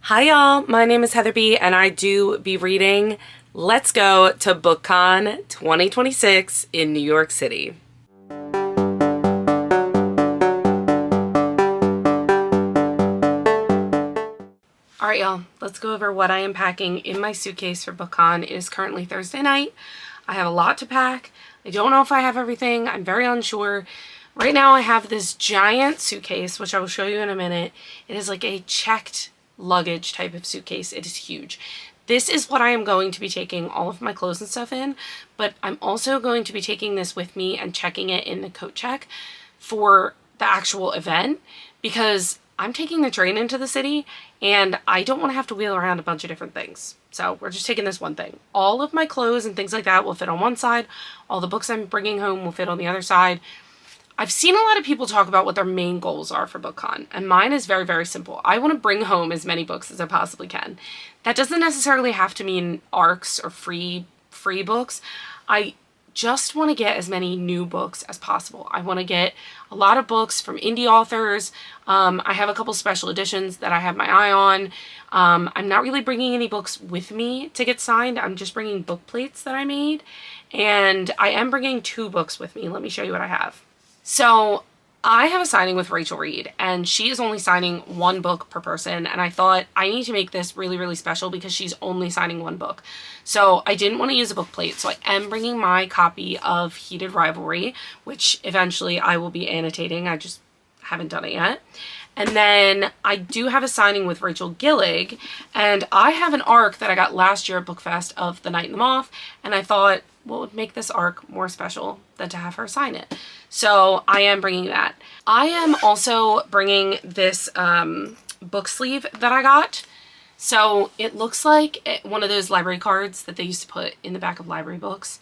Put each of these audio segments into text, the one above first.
Hi y'all, my name is Heather B and I do be reading. Let's go to Bookcon 2026 in New York City. Alright y'all, let's go over what I am packing in my suitcase for Bookcon. It is currently Thursday night. I have a lot to pack. I don't know if I have everything. I'm very unsure. Right now I have this giant suitcase, which I will show you in a minute. It is like a checked luggage type of suitcase. It is huge. This is what I am going to be taking all of my clothes and stuff in, but I'm also going to be taking this with me and checking it in the coat check for the actual event because I'm taking the train into the city and I don't want to have to wheel around a bunch of different things. So we're just taking this one thing. All of my clothes and things like that will fit on one side. All the books I'm bringing home will fit on the other side. I've seen a lot of people talk about what their main goals are for Bookcon, and mine is very, very simple. I want to bring home as many books as I possibly can. That doesn't necessarily have to mean ARCs or free books. I just want to get as many new books as possible. I want to get a lot of books from indie authors. I have a couple special editions that I have my eye on. I'm not really bringing any books with me to get signed. I'm just bringing book plates that I made, and I am bringing 2 books with me. Let me show you what I have. So I have a signing with Rachel Reed and she is only signing 1 book per person. And I thought I need to make this really, really special because she's only signing 1 book. So I didn't want to use a book plate. So I am bringing my copy of Heated Rivalry, which eventually I will be annotating. I just haven't done it yet. And then I do have a signing with Rachel Gillig, and I have an ARC that I got last year at BookFest of The Night and the Moth, and I thought, what would make this ARC more special than to have her sign it? So I am bringing that. I am also bringing this book sleeve that I got. So it looks like one of those library cards that they used to put in the back of library books.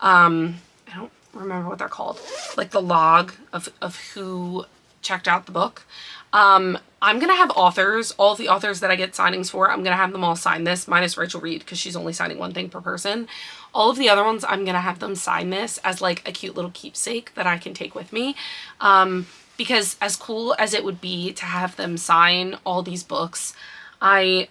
I don't remember what they're called. Like the log of who checked out the book. I'm going to have authors, all the authors that I get signings for, I'm going to have them all sign this, minus Rachel Reed, because she's only signing 1 thing per person. All of the other ones, I'm going to have them sign this as like a cute little keepsake that I can take with me. Because as cool as it would be to have them sign all these books, I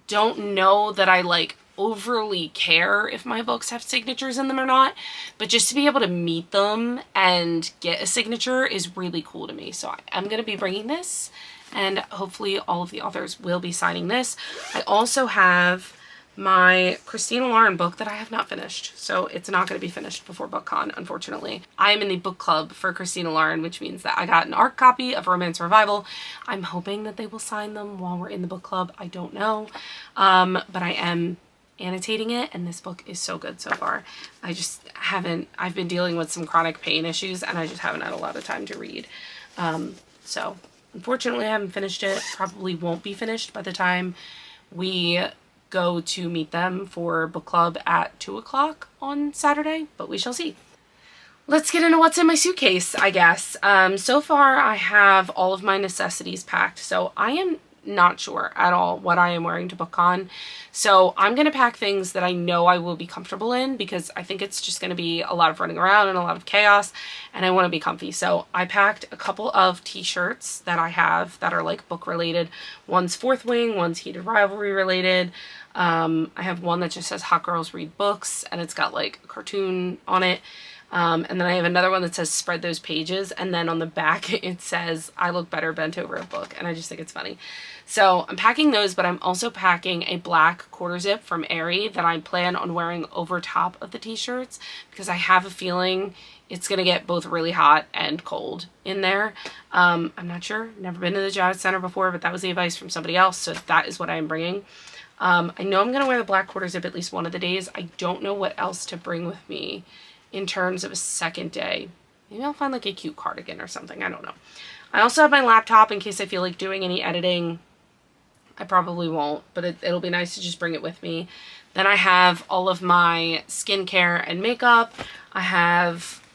don't know that I like overly care if my books have signatures in them or not, but just to be able to meet them and get a signature is really cool to me. So I'm going to be bringing this, and hopefully all of the authors will be signing this. I also have my Christina Lauren book that I have not finished, so it's not going to be finished before Bookcon, unfortunately. I am in the book club for Christina Lauren, which means that I got an ARC copy of Romance Revival. I'm hoping that they will sign them while we're in the book club. I don't know, but I am annotating it, and this book is so good so far. I've been dealing with some chronic pain issues and I just haven't had a lot of time to read. So unfortunately I haven't finished it. Probably won't be finished by the time we go to meet them for book club at 2 o'clock on Saturday, but we shall see. Let's get into what's in my suitcase, I guess. So far I have all of my necessities packed, so I am not sure at all what I am wearing to Bookcon. So I'm going to pack things that I know I will be comfortable in because I think it's just going to be a lot of running around and a lot of chaos and I want to be comfy. So I packed a couple of t-shirts that I have that are like book related. One's Fourth Wing, one's Heated Rivalry related. I have one that just says Hot Girls Read Books and it's got like a cartoon on it. And then I have another one that says Spread Those Pages, and then on the back it says I look better bent over a book, and I just think it's funny. So I'm packing those, but I'm also packing a black quarter zip from Aerie that I plan on wearing over top of the t-shirts because I have a feeling it's going to get both really hot and cold in there. I'm not sure, never been to the Javits Center before, but that was the advice from somebody else, so that is what I'm bringing. I know I'm going to wear the black quarter zip at least one of the days. I don't know what else to bring with me in terms of a second day. Maybe I'll find like a cute cardigan or something. I don't know. I also have my laptop in case I feel like doing any editing. I probably won't, but it'll be nice to just bring it with me. Then I have all of my skincare and makeup. I have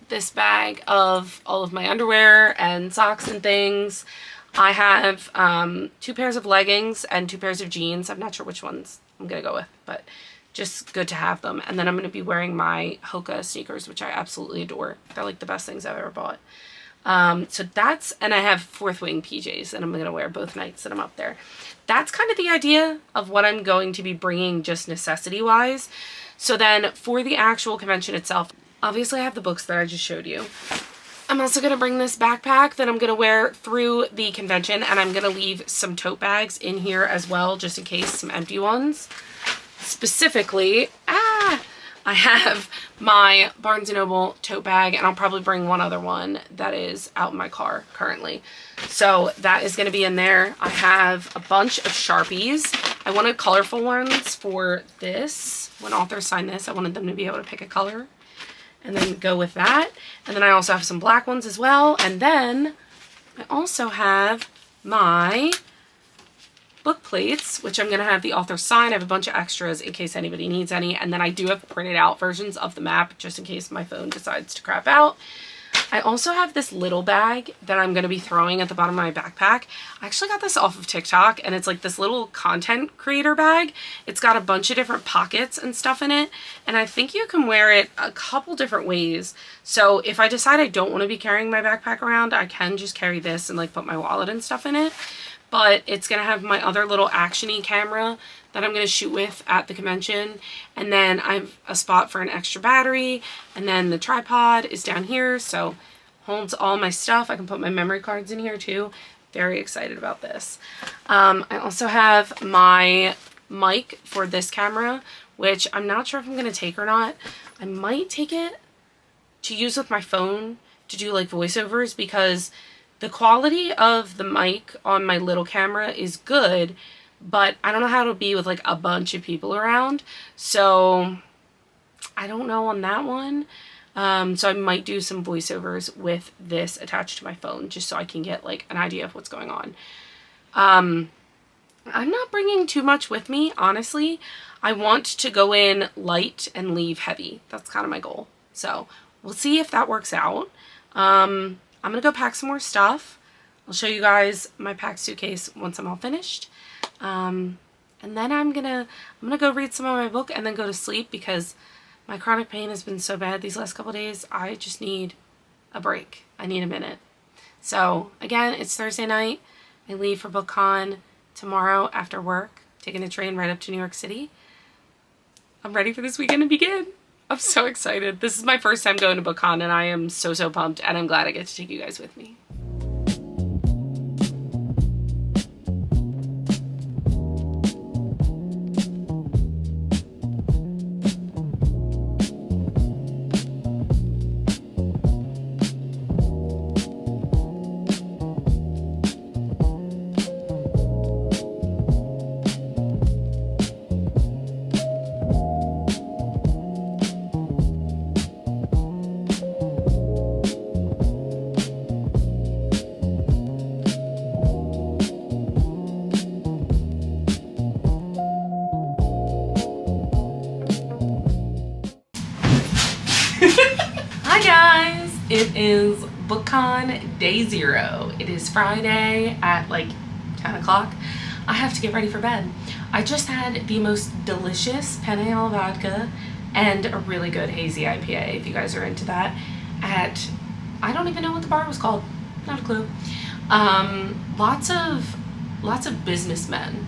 this bag of all of my underwear and socks and things. I have 2 pairs of leggings and 2 pairs of jeans. I'm not sure which ones I'm gonna go with, but just good to have them. And then I'm going to be wearing my Hoka sneakers, which I absolutely adore. They're like the best things I've ever bought. So that's, and I have Fourth Wing PJs that I'm going to wear both nights that I'm up there. That's kind of the idea of what I'm going to be bringing just necessity-wise. So then for the actual convention itself, obviously I have the books that I just showed you. I'm also going to bring this backpack that I'm going to wear through the convention, and I'm going to leave some tote bags in here as well, just in case, some empty ones. Specifically, I have my Barnes & Noble tote bag, and I'll probably bring one other one that is out in my car currently. So that is going to be in there. I have a bunch of Sharpies. I wanted colorful ones for this. When authors sign this, I wanted them to be able to pick a color and then go with that. And then I also have some black ones as well. And then I also have my book plates, which I'm going to have the author sign. I have a bunch of extras in case anybody needs any. And then I do have printed out versions of the map just in case my phone decides to crap out. I also have this little bag that I'm going to be throwing at the bottom of my backpack. I actually got this off of TikTok, and it's like this little content creator bag. It's got a bunch of different pockets and stuff in it, and I think you can wear it a couple different ways. So if I decide I don't want to be carrying my backpack around, I can just carry this and like put my wallet and stuff in it. But it's going to have my other little action-y camera that I'm going to shoot with at the convention. And then I have a spot for an extra battery. And then the tripod is down here, so holds all my stuff. I can put my memory cards in here too. Very excited about this. I also have my mic for this camera, which I'm not sure if I'm going to take or not. I might take it to use with my phone to do like voiceovers, because the quality of the mic on my little camera is good, but I don't know how it'll be with like a bunch of people around. So I don't know on that one. So I might do some voiceovers with this attached to my phone just so I can get like an idea of what's going on. I'm not bringing too much with me, honestly. I want to go in light and leave heavy. That's kind of my goal. So we'll see if that works out. I'm going to go pack some more stuff. I'll show you guys my packed suitcase once I'm all finished. And then I'm gonna go read some of my book and then go to sleep, because my chronic pain has been so bad these last couple days. I just need a break. I need a minute. So again, it's Thursday night. I leave for Bookcon tomorrow after work, taking a train right up to New York City. I'm ready for this weekend to begin. I'm so excited. This is my first time going to Bookcon, and I am so pumped, and I'm glad I get to take you guys with me. Hi guys, it is Bookcon day 0. It is Friday at like 10 o'clock. I have to get ready for bed. I just had the most delicious penne alla vodka and a really good hazy IPA, if you guys are into that, at, I don't even know what the bar was called, not a clue. Lots of businessmen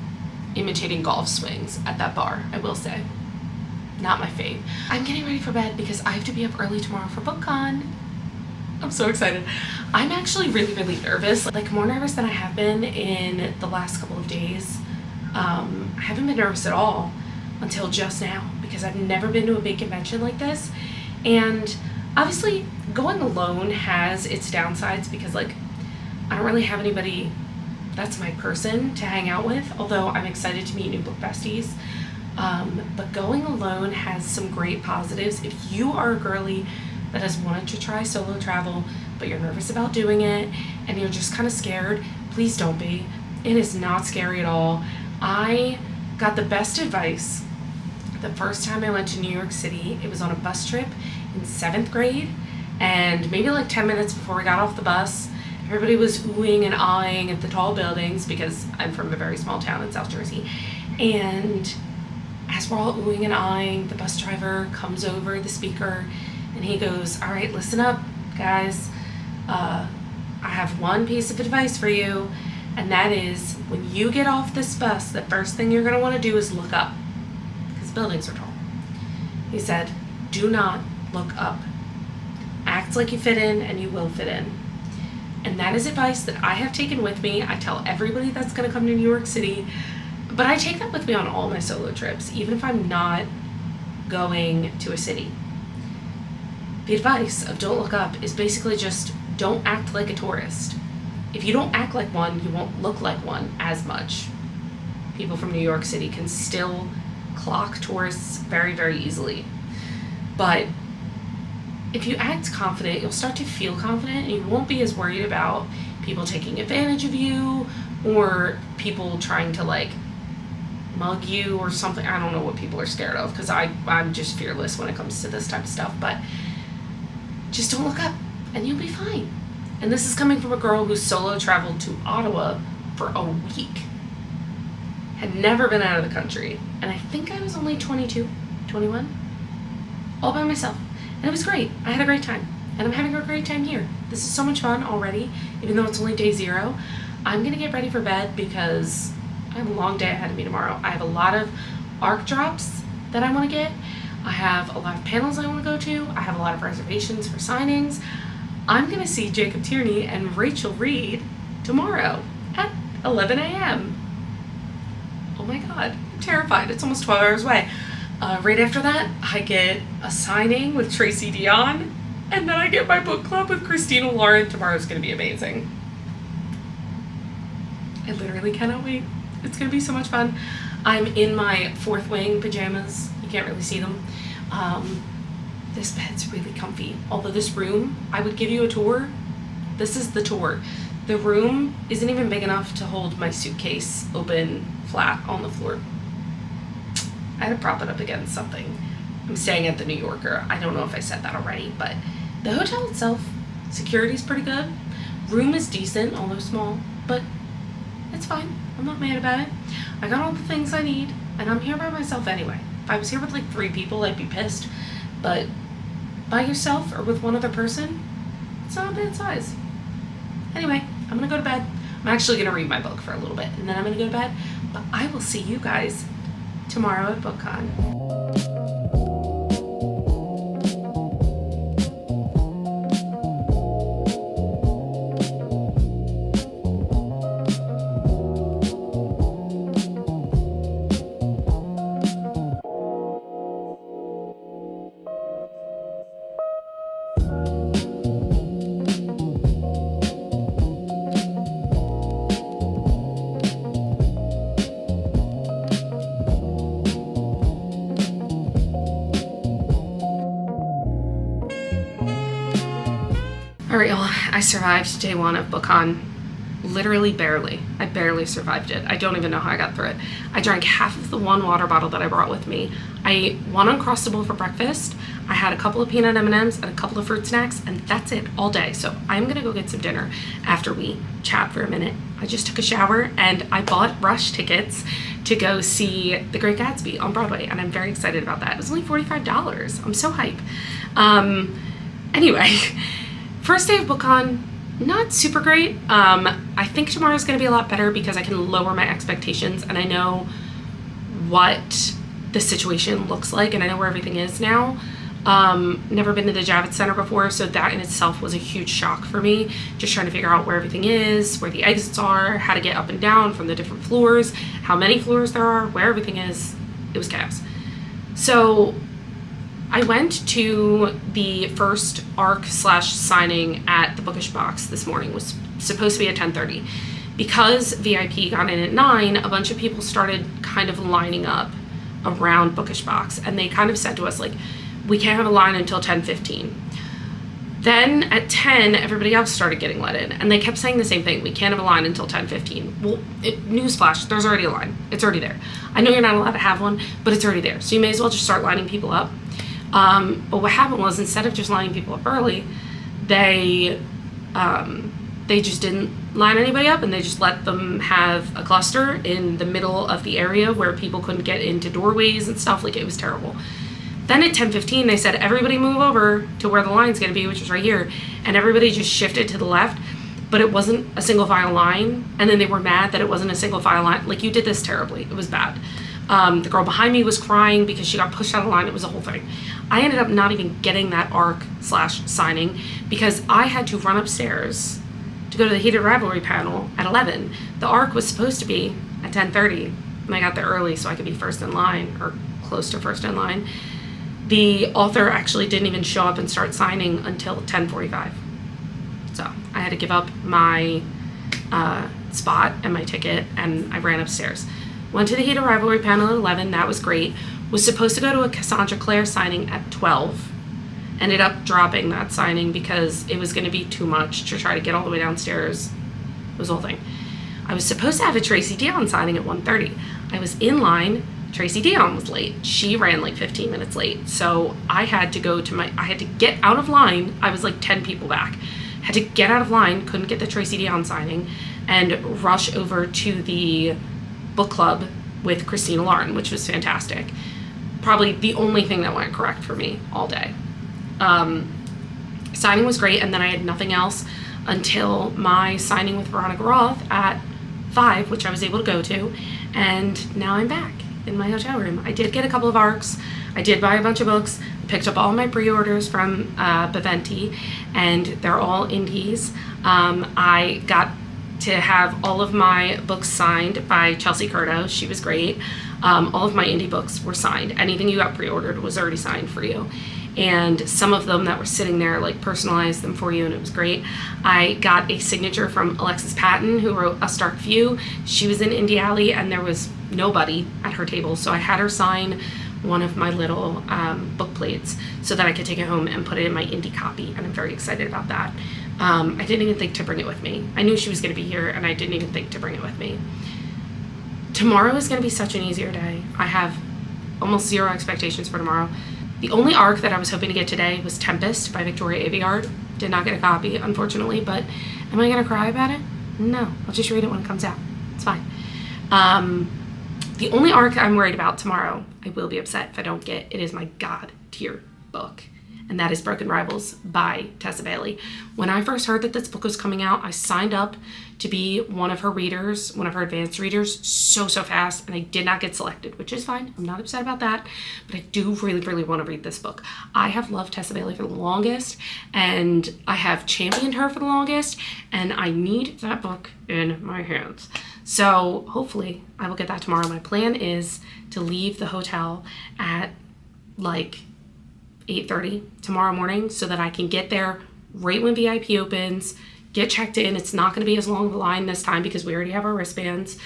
imitating golf swings at that bar, I will say. Not my fave. I'm getting ready for bed because I have to be up early tomorrow for Bookcon. I'm so excited. I'm actually really nervous, like more nervous than I have been in the last couple of days. I haven't been nervous at all until just now, because I've never been to a big convention like this. And obviously going alone has its downsides, because like I don't really have anybody that's my person to hang out with, although I'm excited to meet new book besties. But going alone has some great positives. If you are a girly that has wanted to try solo travel, but you're nervous about doing it and you're just kind of scared, please don't be. It is not scary at all. I got the best advice the first time I went to New York City. It was on a bus trip in 7th grade, and maybe like 10 minutes before we got off the bus, everybody was oohing and aahing at the tall buildings, because I'm from a very small town in South Jersey. And as we're all oohing and aahing, the bus driver comes over the speaker and he goes, "All right, listen up, guys. I have one piece of advice for you, and that is when you get off this bus, the first thing you're going to want to do is look up, because buildings are tall. He said, do not look up. Act like you fit in, and you will fit in. And that is advice that I have taken with me. I tell everybody that's going to come to New York City, but I take that with me on all my solo trips, even if I'm not going to a city. The advice of don't look up is basically just don't act like a tourist. If you don't act like one, you won't look like one as much. People from New York City can still clock tourists very, very easily. But if you act confident, you'll start to feel confident, and you won't be as worried about people taking advantage of you or people trying to like mug you or something. I don't know what people are scared of, because I'm just fearless when it comes to this type of stuff. But just don't look up and you'll be fine. And this is coming from a girl who solo traveled to Ottawa for a week. Had never been out of the country. And I think I was only 22, 21. All by myself. And it was great. I had a great time. And I'm having a great time here. This is so much fun already, even though it's only day 0. I'm going to get ready for bed because I have a long day ahead of me tomorrow. I have a lot of ARC drops that I want to get. I have a lot of panels I want to go to. I have a lot of reservations for signings. I'm going to see Jacob Tierney and Rachel Reed tomorrow at 11 a.m. Oh my God, I'm terrified. It's almost 12 hours away. Right after that, I get a signing with Tracy Dion, and then I get my book club with Christina Lauren. Tomorrow's going to be amazing. I literally cannot wait. It's going to be so much fun. I'm in my fourth wing pajamas. You can't really see them. This bed's really comfy. Although this room, I would give you a tour. This is the tour. The room isn't even big enough to hold my suitcase open flat on the floor. I had to prop it up against something. I'm staying at the New Yorker. I don't know if I said that already, but the hotel itself, security's pretty good. Room is decent, although small, but it's fine. I'm not mad about it. I got all the things I need, and I'm here by myself anyway. If I was here with like 3 people, I'd be pissed, but by yourself or with one other person, it's not a bad size. Anyway, I'm gonna go to bed. I'm actually gonna read my book for a little bit, and then I'm gonna go to bed, but I will see you guys tomorrow at Bookcon. Alright, y'all, I survived day 1 of Bookcon. Literally barely. I barely survived it. I don't even know how I got through it. I drank half of the 1 water bottle that I brought with me. I ate 1 Uncrustable for breakfast. I had a couple of peanut M&Ms and a couple of fruit snacks, and that's it all day. So I'm gonna go get some dinner after we chat for a minute. I just took a shower and I bought rush tickets to go see The Great Gatsby on Broadway, and I'm very excited about that. It was only $45. I'm so hype. Anyway, first day of Bookcon, not super great. I think tomorrow's going to be a lot better because I can lower my expectations and I know what the situation looks like and I know where everything is now. Never been to the Javits Center before, so that in itself was a huge shock for me. Just trying to figure out where everything is, where the exits are, how to get up and down from the different floors, how many floors there are, where everything is. It was chaos. So I went to the first ARC/signing at the Bookish Box this morning. It was supposed to be at 10:30. Because VIP got in at 9, a bunch of people started kind of lining up around Bookish Box, and they kind of said to us, like, we can't have a line until 10:15. Then at 10, everybody else started getting let in, and they kept saying the same thing. We can't have a line until 10:15. Well, newsflash, there's already a line. It's already there. I know you're not allowed to have one, but it's already there. So you may as well just start lining people up. But what happened was, instead of just lining people up early, they just didn't line anybody up, and they just let them have a cluster in the middle of the area where people couldn't get into doorways and stuff. Like, it was terrible. Then at 10:15, they said, everybody move over to where the line's going to be, which is right here. And everybody just shifted to the left. but it wasn't a single file line, and then they were mad that it wasn't a single file line. Like, you did this terribly. It was bad. The girl behind me was crying because she got pushed out of line. It was a whole thing. I ended up not even getting that ARC/signing because I had to run upstairs to go to the Heated Rivalry panel at 11. The ARC was supposed to be at 10:30, and I got there early so I could be first in line, or close to first in line. The author actually didn't even show up and start signing until 10:45. So I had to give up my spot and my ticket, and I ran upstairs. Went to the Heated Rivalry panel at 11. That was great. Was supposed to go to a Cassandra Clare signing at 12. Ended up dropping that signing because it was going to be too much to try to get all the way downstairs. It was the whole thing. I was supposed to have a Tracy Dion signing at 1:30. I was in line. Tracy Dion was late. She ran like 15 minutes late. So I had to get out of line. I was like 10 people back. Had to get out of line, couldn't get the Tracy Dion signing, and rush over to the book club with Christina Lauren, which was fantastic. Probably the only thing that went correct for me all day. Signing was great, and then I had nothing else until my signing with Veronica Roth at 5, which I was able to go to, and now I'm back in my hotel room. I did get a couple of ARCs. I did buy a bunch of books, picked up all my pre-orders from Baventi, and they're all indies. I got to have all of my books signed by Chelsea Curto. She was great. All of my indie books were signed. Anything you got pre-ordered was already signed for you. And some of them that were sitting there, like, personalized them for you, and it was great. I got a signature from Alexis Patton, who wrote A Stark View. She was in Indie Alley, and there was nobody at her table, so I had her sign one of my little book plates so that I could take it home and put it in my indie copy, and I'm very excited about that. I didn't even think to bring it with me. I knew she was going to be here, and I didn't even think to bring it with me. Tomorrow is going to be such an easier day. I have almost zero expectations for tomorrow. The only ARC that I was hoping to get today was Tempest by Victoria Aveyard. Did not get a copy, unfortunately, but am I going to cry about it? No, I'll just read it when it comes out. It's fine. The only ARC I'm worried about tomorrow, I will be upset if I don't get, it is my God tier book, and that is Broken Rivals by Tessa Bailey. When I first heard that this book was coming out, I signed up to be one of her readers, one of her advanced readers, so fast, and I did not get selected, which is fine. I'm not upset about that, but I do really want to read this book. I have loved Tessa Bailey for the longest, and I have championed her for the longest, and I need that book in my hands. So hopefully I will get that tomorrow. My plan is to leave the hotel at like 8:30 tomorrow morning so that I can get there right when VIP opens, get checked in. It's not going to be as long of a line this time because we already have our wristbands.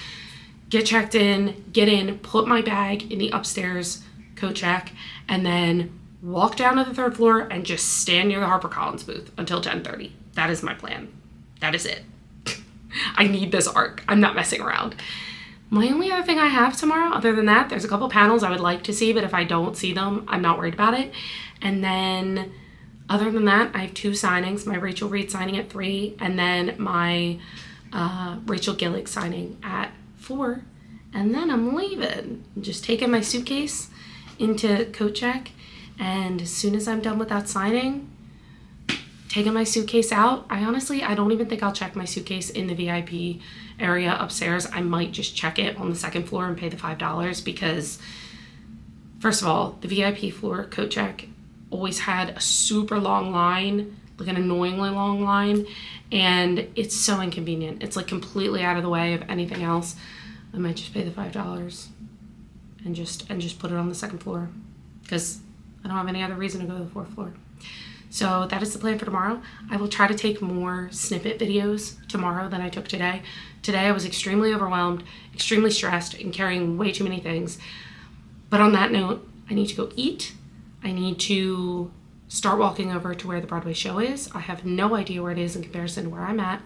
Get checked in, get in, put my bag in the upstairs coat check, and then walk down to the 3rd floor and just stand near the HarperCollins booth until 10:30. That is my plan. That is it. I need this ARC. I'm not messing around. My only other thing I have tomorrow, other than that, there's a couple panels I would like to see, but if I don't see them, I'm not worried about it. And then other than that, I have 2 signings, my Rachel Reed signing at 3, and then my Rachel Gillick signing at 4. And then I'm leaving. I'm just taking my suitcase into coat check, and as soon as I'm done with that signing, taking my suitcase out. I don't even think I'll check my suitcase in the VIP area upstairs. I might just check it on the 2nd floor and pay the $5 because, first of all, the VIP floor coat check always had a super long line, like an annoyingly long line, and it's so inconvenient. It's like completely out of the way of anything else. I might just pay the $5 and just put it on the 2nd floor because I don't have any other reason to go to the 4th floor. So that is the plan for tomorrow. I will try to take more snippet videos tomorrow than I took today. Today I was extremely overwhelmed, extremely stressed, and carrying way too many things. But on that note, I need to go eat. I need to start walking over to where the Broadway show is. I have no idea where it is in comparison to where I'm at.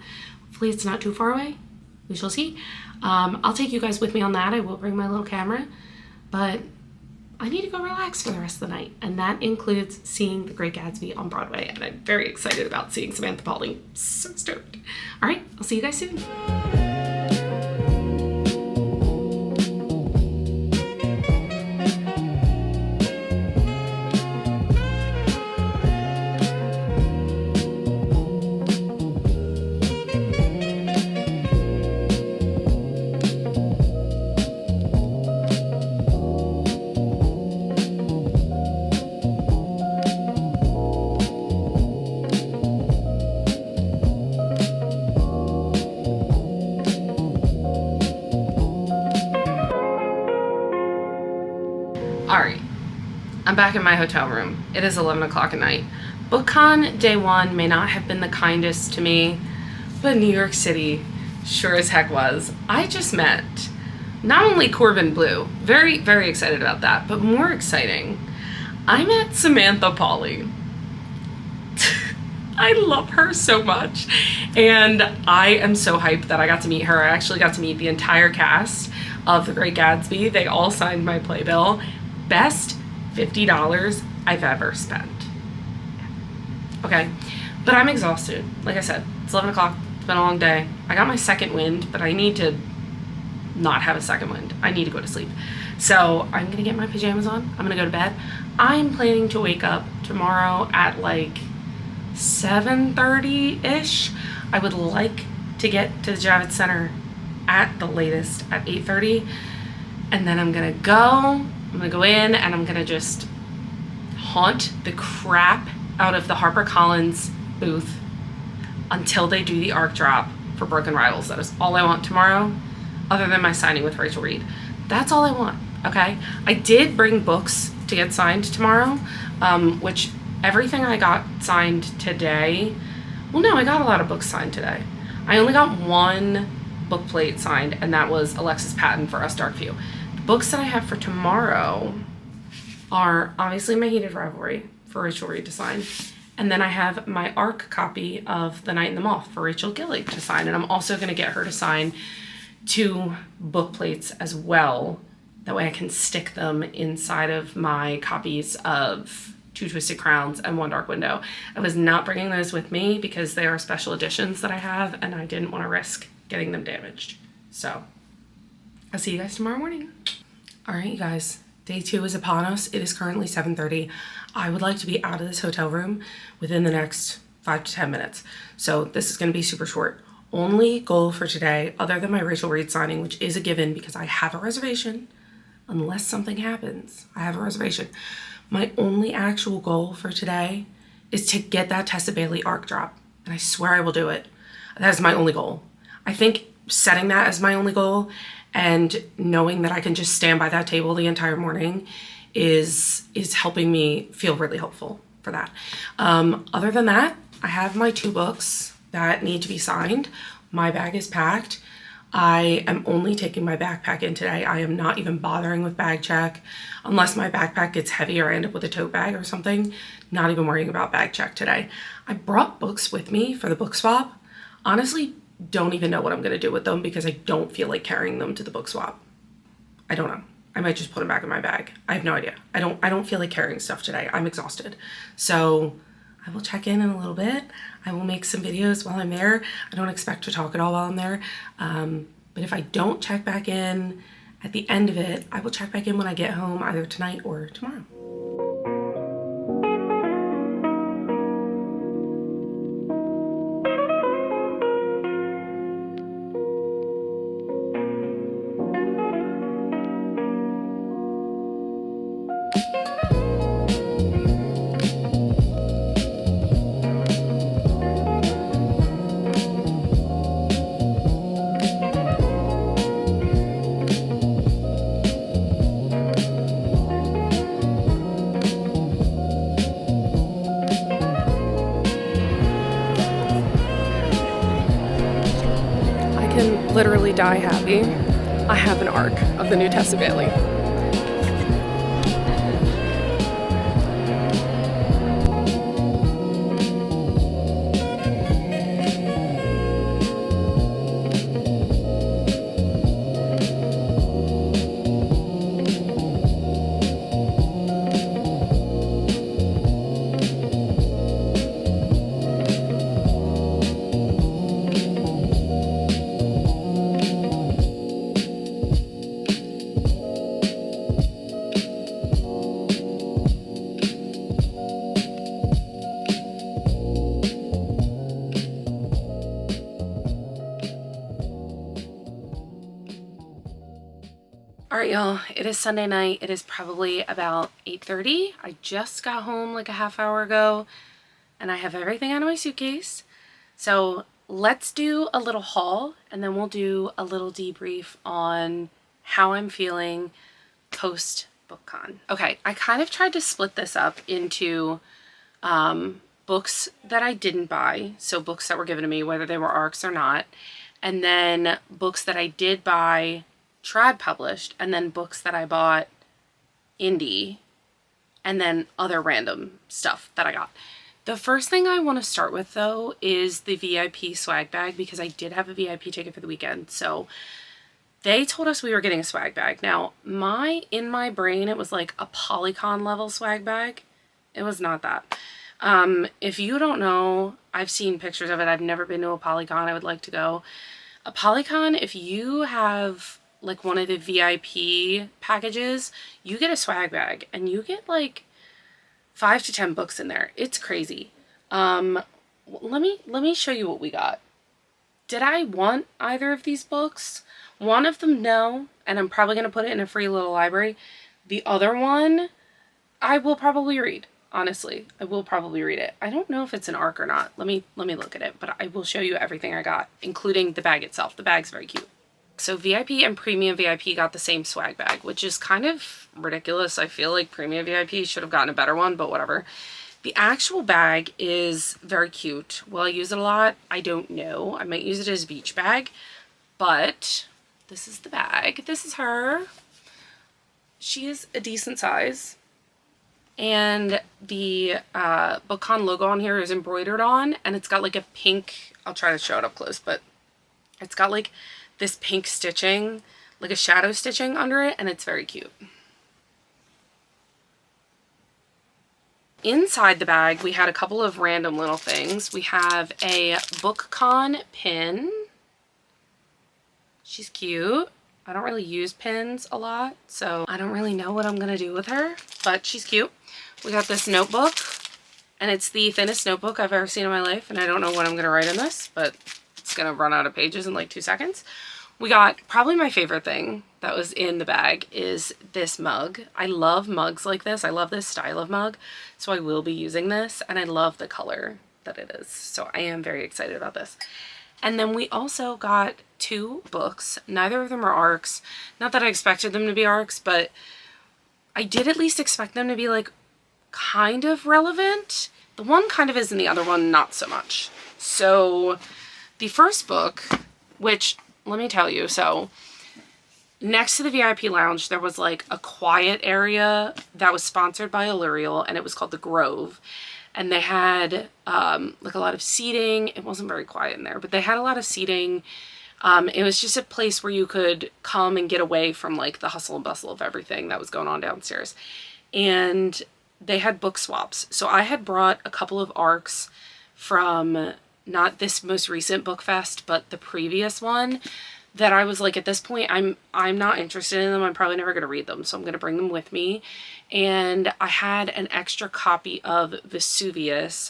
Hopefully it's not too far away. We shall see. I'll take you guys with me on that. I will bring my little camera, but I need to go relax for the rest of the night, and that includes seeing The Great Gatsby on Broadway, and I'm very excited about seeing Samantha Paulding. So stoked. All right, I'll see you guys soon. All right, I'm back in my hotel room. It is 11 o'clock at night. Bookcon day one may not have been the kindest to me, but New York City sure as heck was. I just met not only Corbin Blue, very, very excited about that, but more exciting, I met Samantha Pauly. I love her so much, and I am so hyped that I got to meet her. I actually got to meet the entire cast of The Great Gatsby. They all signed my playbill. Best $50 I've ever spent. Okay, but I'm exhausted. Like I said, it's 11 o'clock. It's been a long day. I got my second wind, but I need to not have a second wind. I need to go to sleep. So I'm gonna get my pajamas on. I'm gonna go to bed. I'm planning to wake up tomorrow at like 7:30-ish. I would like to get to the Javits Center at the latest at 8:30. And then I'm gonna go in and I'm gonna just haunt the crap out of the HarperCollins booth until they do the ARC drop for Broken Rivals. That is all I want tomorrow, other than my signing with Rachel Reed. That's all I want, okay? I did bring books to get signed tomorrow, which everything I got signed today, well, no, I got a lot of books signed today. I only got one book plate signed, and that was Alexis Patton for Us Darkview. The books that I have for tomorrow are obviously my Heated Rivalry for Rachel Reed to sign. And then I have my ARC copy of The Night and the Moth for Rachel Gillig to sign. And I'm also going to get her to sign 2 book plates as well. That way I can stick them inside of my copies of 2 Twisted Crowns and 1 Dark Window. I was not bringing those with me because they are special editions that I have, and I didn't want to risk getting them damaged. So I'll see you guys tomorrow morning. All right, you guys. Day 2 is upon us. It is currently 7:30. I would like to be out of this hotel room within the next 5 to 10 minutes. So this is going to be super short. Only goal for today, other than my Rachel Reed signing, which is a given because I have a reservation. Unless something happens, I have a reservation. My only actual goal for today is to get that Tessa Bailey ARC drop. And I swear I will do it. That is my only goal. I think setting that as my only goal and knowing that I can just stand by that table the entire morning is helping me feel really hopeful for that. Other than that, I have my 2 books that need to be signed. My bag is packed. I am only taking my backpack in today. I am not even bothering with bag check unless my backpack gets heavy or I end up with a tote bag or something. Not even worrying about bag check today. I brought books with me for the book swap. Honestly, don't even know what I'm gonna do with them because I don't feel like carrying them to the book swap. I don't know. I might just put them back in my bag. I have no idea. I don't feel like carrying stuff today. I'm exhausted. So I will check in a little bit. I will make some videos while I'm there. I don't expect to talk at all while I'm there. But if I don't check back in at the end of it, I will check back in when I get home either tonight or tomorrow. Can literally die happy. I have an ARC of the new Tessa Bailey. All right, y'all, it is Sunday night. It is probably about 8:30. I just got home like a half hour ago and I have everything out of my suitcase. So let's do a little haul and then we'll do a little debrief on how I'm feeling post Bookcon. Okay, I kind of tried to split this up into books that I didn't buy, so books that were given to me, whether they were ARCs or not, and then books that I did buy, trad published, and then books that I bought indie, and then other random stuff that I got. The first thing I want to start with, though, is the VIP swag bag, because I did have a VIP ticket for the weekend, so they told us we were getting a swag bag. Now, in my brain, it was like a Polycon level swag bag. It was not that. If you don't know, I've seen pictures of it. I've never been to a Polycon. I would like to go. A Polycon, if you have like one of the VIP packages, you get a swag bag and you get like 5 to 10 books in there. It's crazy. Let me show you what we got. Did I want either of these books? One of them, no, and I'm probably going to put it in a free little library. The other one, I will probably read. Honestly, I will probably read it. I don't know if it's an ARC or not. Let me look at it, but I will show you everything I got, including the bag itself. The bag's very cute. So VIP and Premium VIP got the same swag bag, which is kind of ridiculous. I feel like Premium VIP should have gotten a better one, but whatever. The actual bag is very cute. Will I use it a lot? I don't know. I might use it as a beach bag, but this is the bag. This is her. She is a decent size. And the Bookcon logo on here is embroidered on, and it's got like a pink, I'll try to show it up close, but it's got like this pink stitching, like a shadow stitching under it, and it's very cute. Inside the bag, we had a couple of random little things. We have a Bookcon pin. She's cute. I don't really use pins a lot, so I don't really know what I'm gonna do with her, but she's cute. We got this notebook, and it's the thinnest notebook I've ever seen in my life, and I don't know what I'm gonna write in this, but it's gonna run out of pages in like 2 seconds. We got probably my favorite thing that was in the bag is this mug. I love mugs like this. I love this style of mug, so I will be using this, and I love the color that it is, so I am very excited about this. And then we also got 2 books. Neither of them are ARCs. Not that I expected them to be ARCs, but I did at least expect them to be like kind of relevant. The one kind of is and the other one not so much. So the first book, which let me tell you, so next to the VIP lounge, there was like a quiet area that was sponsored by Allurial, and it was called The Grove. And they had like a lot of seating. It wasn't very quiet in there, but they had a lot of seating. It was just a place where you could come and get away from like the hustle and bustle of everything that was going on downstairs. And they had book swaps. So I had brought a couple of ARCs from not this most recent book fest, but the previous one that I was like, at this point, I'm not interested in them. I'm probably never going to read them, so I'm going to bring them with me. And I had an extra copy of Vesuvius.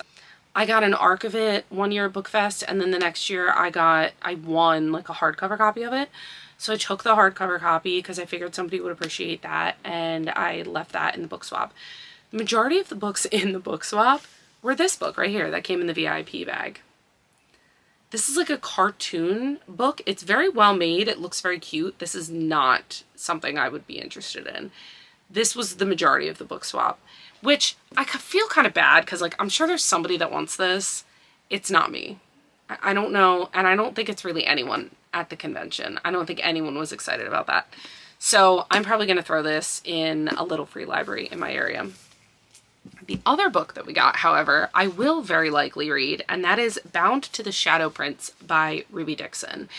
I got an ARC of it one year at Bookfest, and then the next year I won like a hardcover copy of it. So I took the hardcover copy because I figured somebody would appreciate that, and I left that in the book swap. The majority of the books in the book swap were this book right here that came in the VIP bag. This is like a cartoon book. It's very well made. It looks very cute. This is not something I would be interested in. This was the majority of the book swap, which I feel kind of bad because like I'm sure there's somebody that wants this. It's not me. I don't know, and I don't think it's really anyone at the convention. I don't think anyone was excited about that. So I'm probably going to throw this in a little free library in my area. The other book that we got, however, I will very likely read, and that is Bound to the Shadow Prince by Ruby Dixon.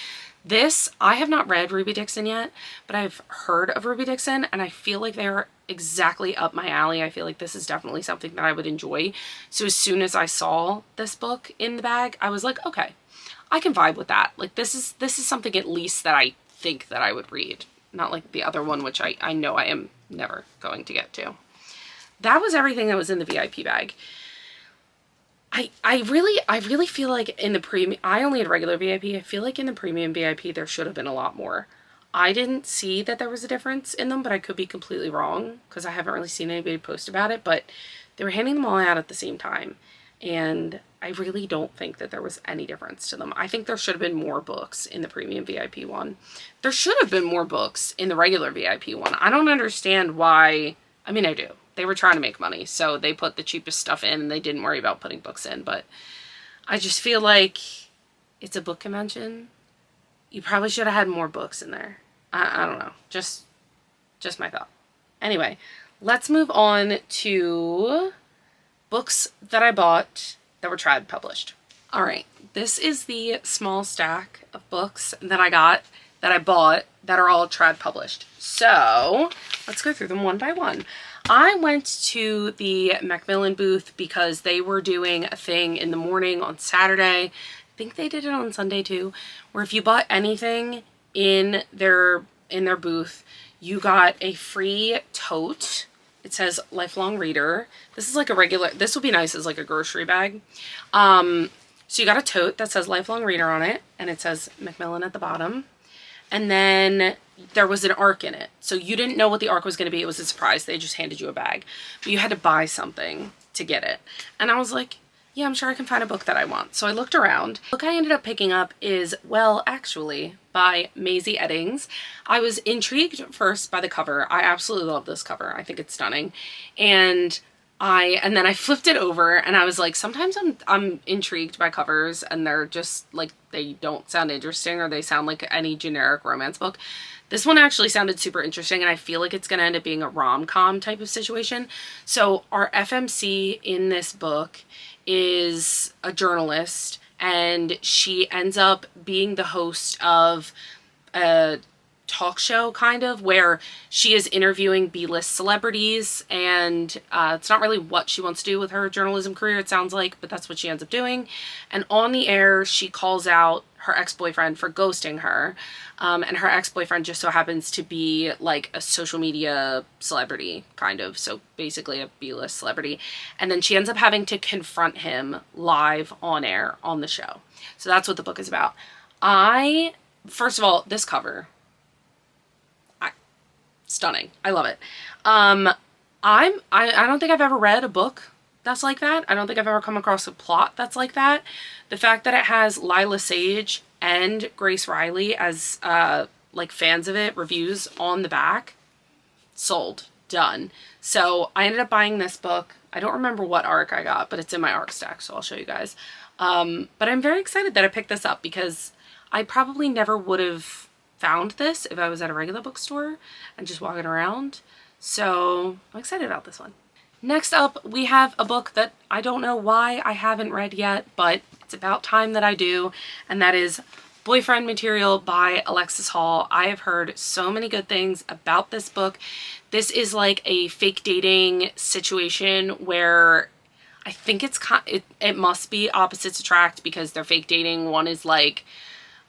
This, I have not read Ruby Dixon yet, but I've heard of Ruby Dixon, and I feel like they're exactly up my alley. I feel like this is definitely something that I would enjoy. So as soon as I saw this book in the bag, I was like, okay, I can vibe with that. Like this is something at least that I think that I would read. Not like the other one, which I know I am never going to get to. That was everything that was in the VIP bag. I really feel like in the premium, I only had regular VIP. I feel like in the premium VIP, there should have been a lot more. I didn't see that there was a difference in them, but I could be completely wrong because I haven't really seen anybody post about it, but they were handing them all out at the same time. and I really don't think that there was any difference to them. I think there should have been more books in the premium VIP one. There should have been more books in the regular VIP one. I don't understand why. I mean, I do. They were trying to make money, so they put the cheapest stuff in and they didn't worry about putting books in. But I just feel like it's a book convention. You probably should have had more books in there. I don't know. Just my thought. Anyway, let's move on to books that I bought that were trad published. All right, this is the small stack of books that I bought that are all trad published. So let's go through them one by one. I went to the Macmillan booth because they were doing a thing in the morning on Saturday. I think they did it on Sunday too, where if you bought anything in their booth, you got a free tote. It says lifelong reader. This is like a regular, this would be nice as like a grocery bag. So you got a tote that says lifelong reader on it, and it says Macmillan at the bottom. And then there was an ARC in it. So you didn't know what the ARC was going to be. It was a surprise. They just handed you a bag. But you had to buy something to get it. And I was like, yeah, I'm sure I can find a book that I want. So I looked around. The book I ended up picking up is Well, Actually by Maisie Eddings. I was intrigued first by the cover. I absolutely love this cover. I think it's stunning. And then I flipped it over and I was like, sometimes I'm intrigued by covers and they're just like, they don't sound interesting or they sound like any generic romance book. This one actually sounded super interesting and I feel like it's going to end up being a rom-com type of situation. So our FMC in this book is a journalist and she ends up being the host of a talk show kind of where she is interviewing B-list celebrities, and it's not really what she wants to do with her journalism career, it sounds like, but that's what she ends up doing. And on the air she calls out her ex-boyfriend for ghosting her, and her ex-boyfriend just so happens to be like a social media celebrity kind of, so basically a B-list celebrity, and then she ends up having to confront him live on air on the show. So that's what the book is about. First of all, this cover, stunning. I love it. I don't think I've ever read a book that's like that. I don't think I've ever come across a plot that's like that. The fact that it has Lila Sage and Grace Riley as like fans of it, reviews on the back, sold, done. So I ended up buying this book. I don't remember what ARC I got, but it's in my ARC stack, so I'll show you guys. But I'm very excited that I picked this up because I probably never would have found this if I was at a regular bookstore and just walking around. So I'm excited about this one. Next up, we have a book that I don't know why I haven't read yet, but it's about time that I do, and that is Boyfriend Material by Alexis Hall. I have heard so many good things about this book. This is like a fake dating situation where I think it must be opposites attract because they're fake dating. One is like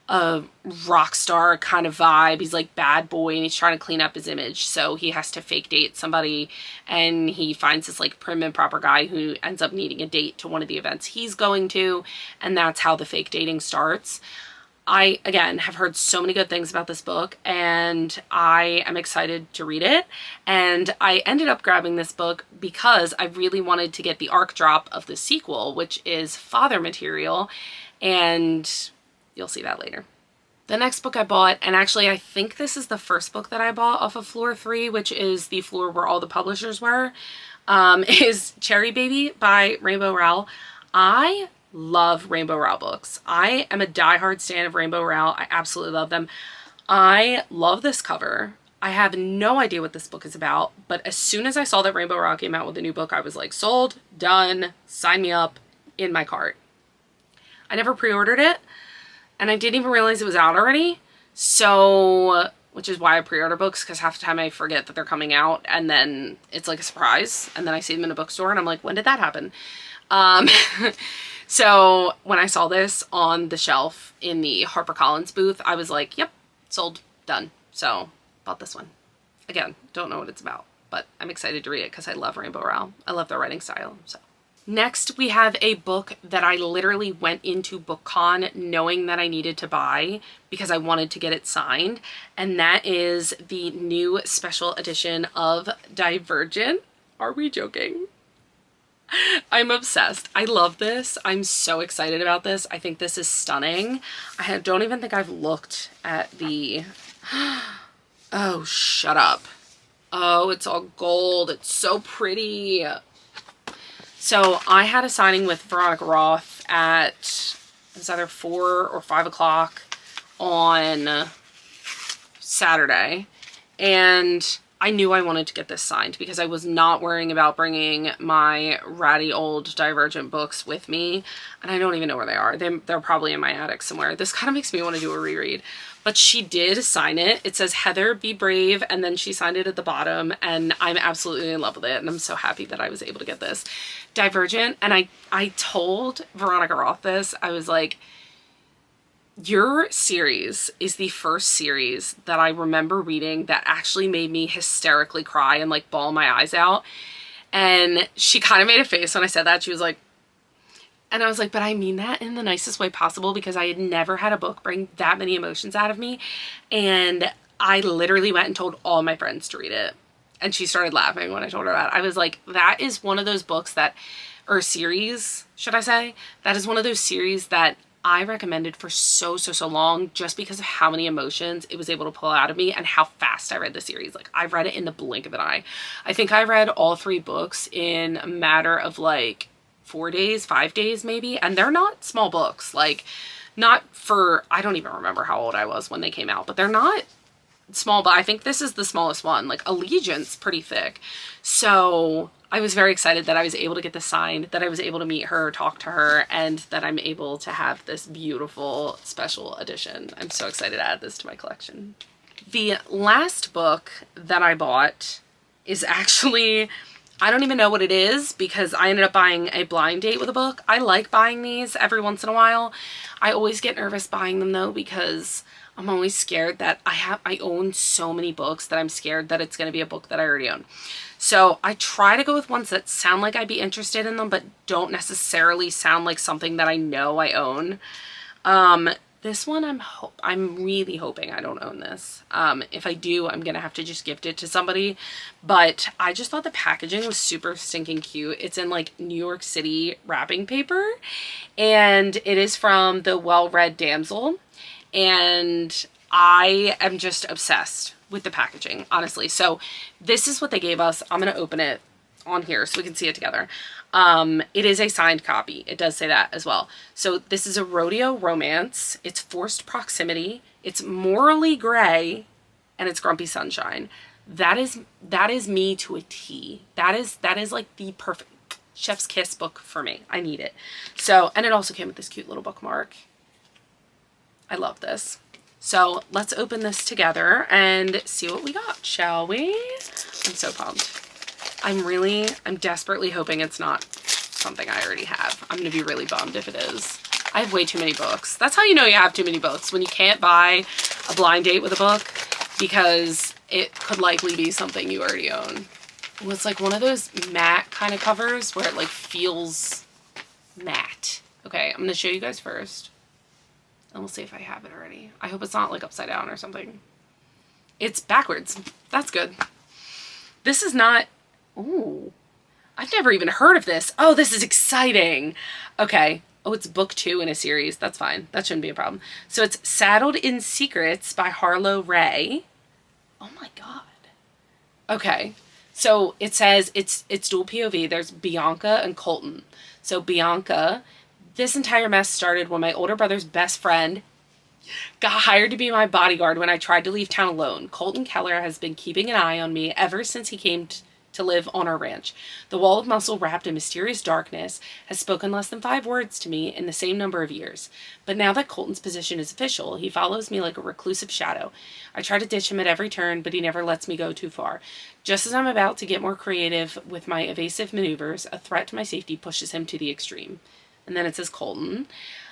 a rock star kind of vibe. He's like bad boy and he's trying to clean up his image. So he has to fake date somebody and he finds this like prim and proper guy who ends up needing a date to one of the events he's going to. And that's how the fake dating starts. I, again, have heard so many good things about this book and I am excited to read it. And I ended up grabbing this book because I really wanted to get the ARC drop of the sequel, which is Father Material. And you'll see that later. The next book I bought, and actually I think this is the first book that I bought off of floor 3, which is the floor where all the publishers were, is Cherry Baby by Rainbow Rowell. I love Rainbow Rowell books. I am a diehard stan of Rainbow Rowell. I absolutely love them. I love this cover. I have no idea what this book is about, but as soon as I saw that Rainbow Rowell came out with a new book, I was like, sold, done, sign me up, in my cart. I never pre-ordered it. And I didn't even realize it was out already. So, which is why I pre-order books, because half the time I forget that they're coming out and then it's like a surprise. And then I see them in a bookstore and I'm like, when did that happen? So when I saw this on the shelf in the HarperCollins booth, I was like, yep, sold, done. So bought this one. Again, don't know what it's about, but I'm excited to read it because I love Rainbow Rowell. I love their writing style, so. Next, we have a book that I literally went into Bookcon knowing that I needed to buy because I wanted to get it signed, and that is the new special edition of Divergent. Are we joking? I'm obsessed. I love this. I'm so excited about this. I think this is stunning. Don't even think I've looked at the... Oh, shut up. Oh, it's all gold. It's so pretty. So I had a signing with Veronica Roth at, it was either 4 or 5 o'clock on Saturday. And I knew I wanted to get this signed because I was not worrying about bringing my ratty old Divergent books with me. And I don't even know where they are. They're probably in my attic somewhere. This kind of makes me want to do a reread. But she did sign it. It says, Heather, be brave. And then she signed it at the bottom. And I'm absolutely in love with it. And I'm so happy that I was able to get this. Divergent. And I told Veronica Roth this. I was like, your series is the first series that I remember reading that actually made me hysterically cry and like bawl my eyes out. And she kind of made a face when I said that. She was like, and I was like, but I mean that in the nicest way possible, because I had never had a book bring that many emotions out of me. And I literally went and told all my friends to read it. And she started laughing when I told her that. I was like, that is one of those books that, or series, should I say? That is one of those series that I recommended for so long, just because of how many emotions it was able to pull out of me and how fast I read the series. Like, I read it in the blink of an eye. I think I read all 3 books in a matter of like 4 days, 5 days maybe. And they're not small books. Like, not for, I don't even remember how old I was when they came out, but they're not small, but I think this is the smallest one. Like, Allegiance, pretty thick. So I was very excited that I was able to get this signed, that I was able to meet her, talk to her, and that I'm able to have this beautiful special edition. I'm so excited to add this to my collection. The last book that I bought is actually, I don't even know what it is, because I ended up buying a blind date with a book. I like buying these every once in a while. I always get nervous buying them though, because I'm always scared that I own so many books that I'm scared that it's going to be a book that I already own. So I try to go with ones that sound like I'd be interested in them, but don't necessarily sound like something that I know I own. This one, I'm really hoping I don't own this. If I do, I'm going to have to just gift it to somebody. But I just thought the packaging was super stinking cute. It's in like New York City wrapping paper. And it is from the Well-Read Damsel. And I am just obsessed with the packaging, honestly. So this is what they gave us. I'm going to open it on here so we can see it together. It is a signed copy. It does say that as well. So this is a rodeo romance. It's forced proximity. It's morally gray, and it's grumpy sunshine. That is me to a T. That is like the perfect chef's kiss book for me. I need it. So, and it also came with this cute little bookmark. I love this. So let's open this together and see what we got, shall we? I'm so pumped. I'm desperately hoping it's not something I already have. I'm gonna be really bummed if it is. I have way too many books. That's how you know you have too many books, when you can't buy a blind date with a book because it could likely be something you already own. Well, it's like one of those matte kind of covers where it like feels matte. Okay, I'm gonna show you guys first. And we'll see if I have it already. I hope it's not like upside down or something. It's backwards. That's good. This is not... Ooh. I've never even heard of this. Oh, this is exciting. Okay. Oh, it's book 2 in a series. That's fine. That shouldn't be a problem. So it's Saddled in Secrets by Harlow Ray. Oh my God. Okay. So it says it's dual POV. There's Bianca and Colton. So Bianca... This entire mess started when my older brother's best friend got hired to be my bodyguard when I tried to leave town alone. Colton Keller has been keeping an eye on me ever since he came to live on our ranch. The wall of muscle wrapped in mysterious darkness has spoken less than 5 words to me in the same number of years. But now that Colton's position is official, he follows me like a reclusive shadow. I try to ditch him at every turn, but he never lets me go too far. Just as I'm about to get more creative with my evasive maneuvers, a threat to my safety pushes him to the extreme. And then it says Colton.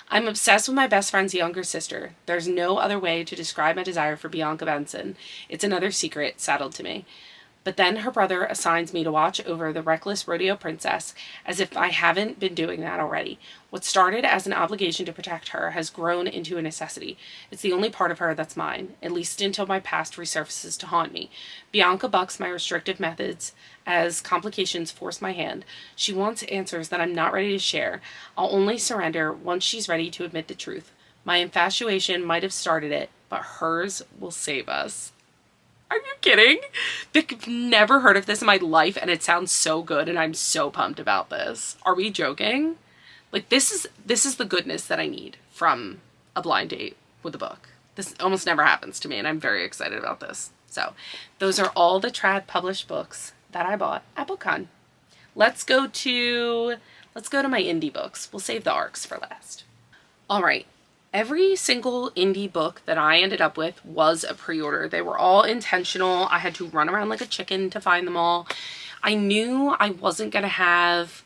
I'm obsessed with my best friend's younger sister. There's no other way to describe my desire for Bianca Benson. It's another secret saddled to me. But then her brother assigns me to watch over the reckless rodeo princess, as if I haven't been doing that already. What started as an obligation to protect her has grown into a necessity. It's the only part of her that's mine, at least until my past resurfaces to haunt me. Bianca bucks my restrictive methods as complications force my hand. She wants answers that I'm not ready to share. I'll only surrender once she's ready to admit the truth. My infatuation might have started it, but hers will save us. Are you kidding? I've never heard of this in my life, and it sounds so good, and I'm so pumped about this. Are we joking? Like, this is the goodness that I need from a blind date with a book. This almost never happens to me, and I'm very excited about this. So, those are all the trad published books that I bought at Bookcon. Let's go to my indie books. We'll save the ARCs for last. All right. Every single indie book that I ended up with was a pre-order. They were all intentional. I had to run around like a chicken to find them all. I knew I wasn't going to have,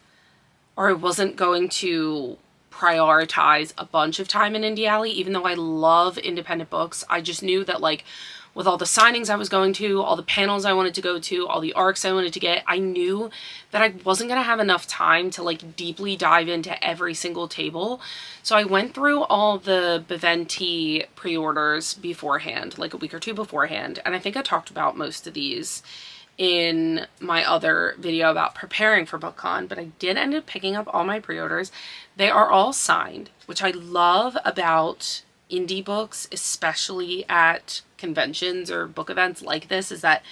or I wasn't going to prioritize a bunch of time in Indie Alley, even though I love independent books. I just knew that, like, with all the signings I was going to, all the panels I wanted to go to, all the ARCs I wanted to get, I knew that I wasn't going to have enough time to, like, deeply dive into every single table. So I went through all the Beventi pre-orders beforehand, like a week or two beforehand, and I think I talked about most of these in my other video about preparing for Bookcon, but I did end up picking up all my pre-orders. They are all signed, which I love about indie books, especially at conventions or book events like this, is that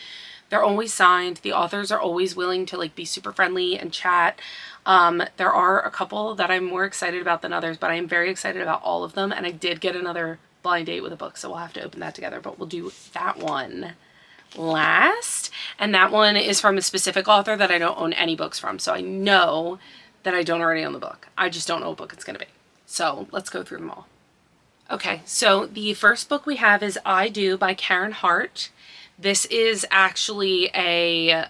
they're always signed. The authors are always willing to, like, be super friendly and chat. There are a couple that I'm more excited about than others, but I am very excited about all of them. And I did get another blind date with a book, so we'll have to open that together, but we'll do that one last. And that one is from a specific author that I don't own any books from. So I know that I don't already own the book. I just don't know what book it's going to be. So let's go through them all. Okay, so the first book we have is I Do by Karen Hart. This is actually a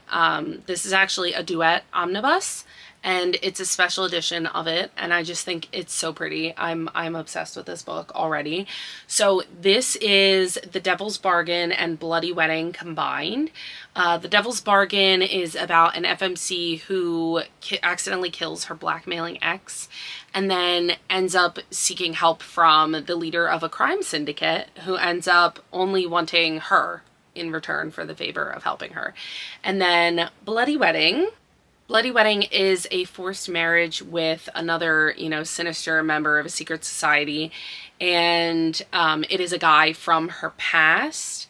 duet omnibus, and it's a special edition of it, and I just think it's so pretty. I'm obsessed with this book already. So this is The Devil's Bargain and Bloody Wedding combined. The Devil's Bargain is about an FMC who accidentally kills her blackmailing ex, and then ends up seeking help from the leader of a crime syndicate who ends up only wanting her in return for the favor of helping her. And then Bloody Wedding. Bloody Wedding is a forced marriage with another, sinister member of a secret society. And it is a guy from her past.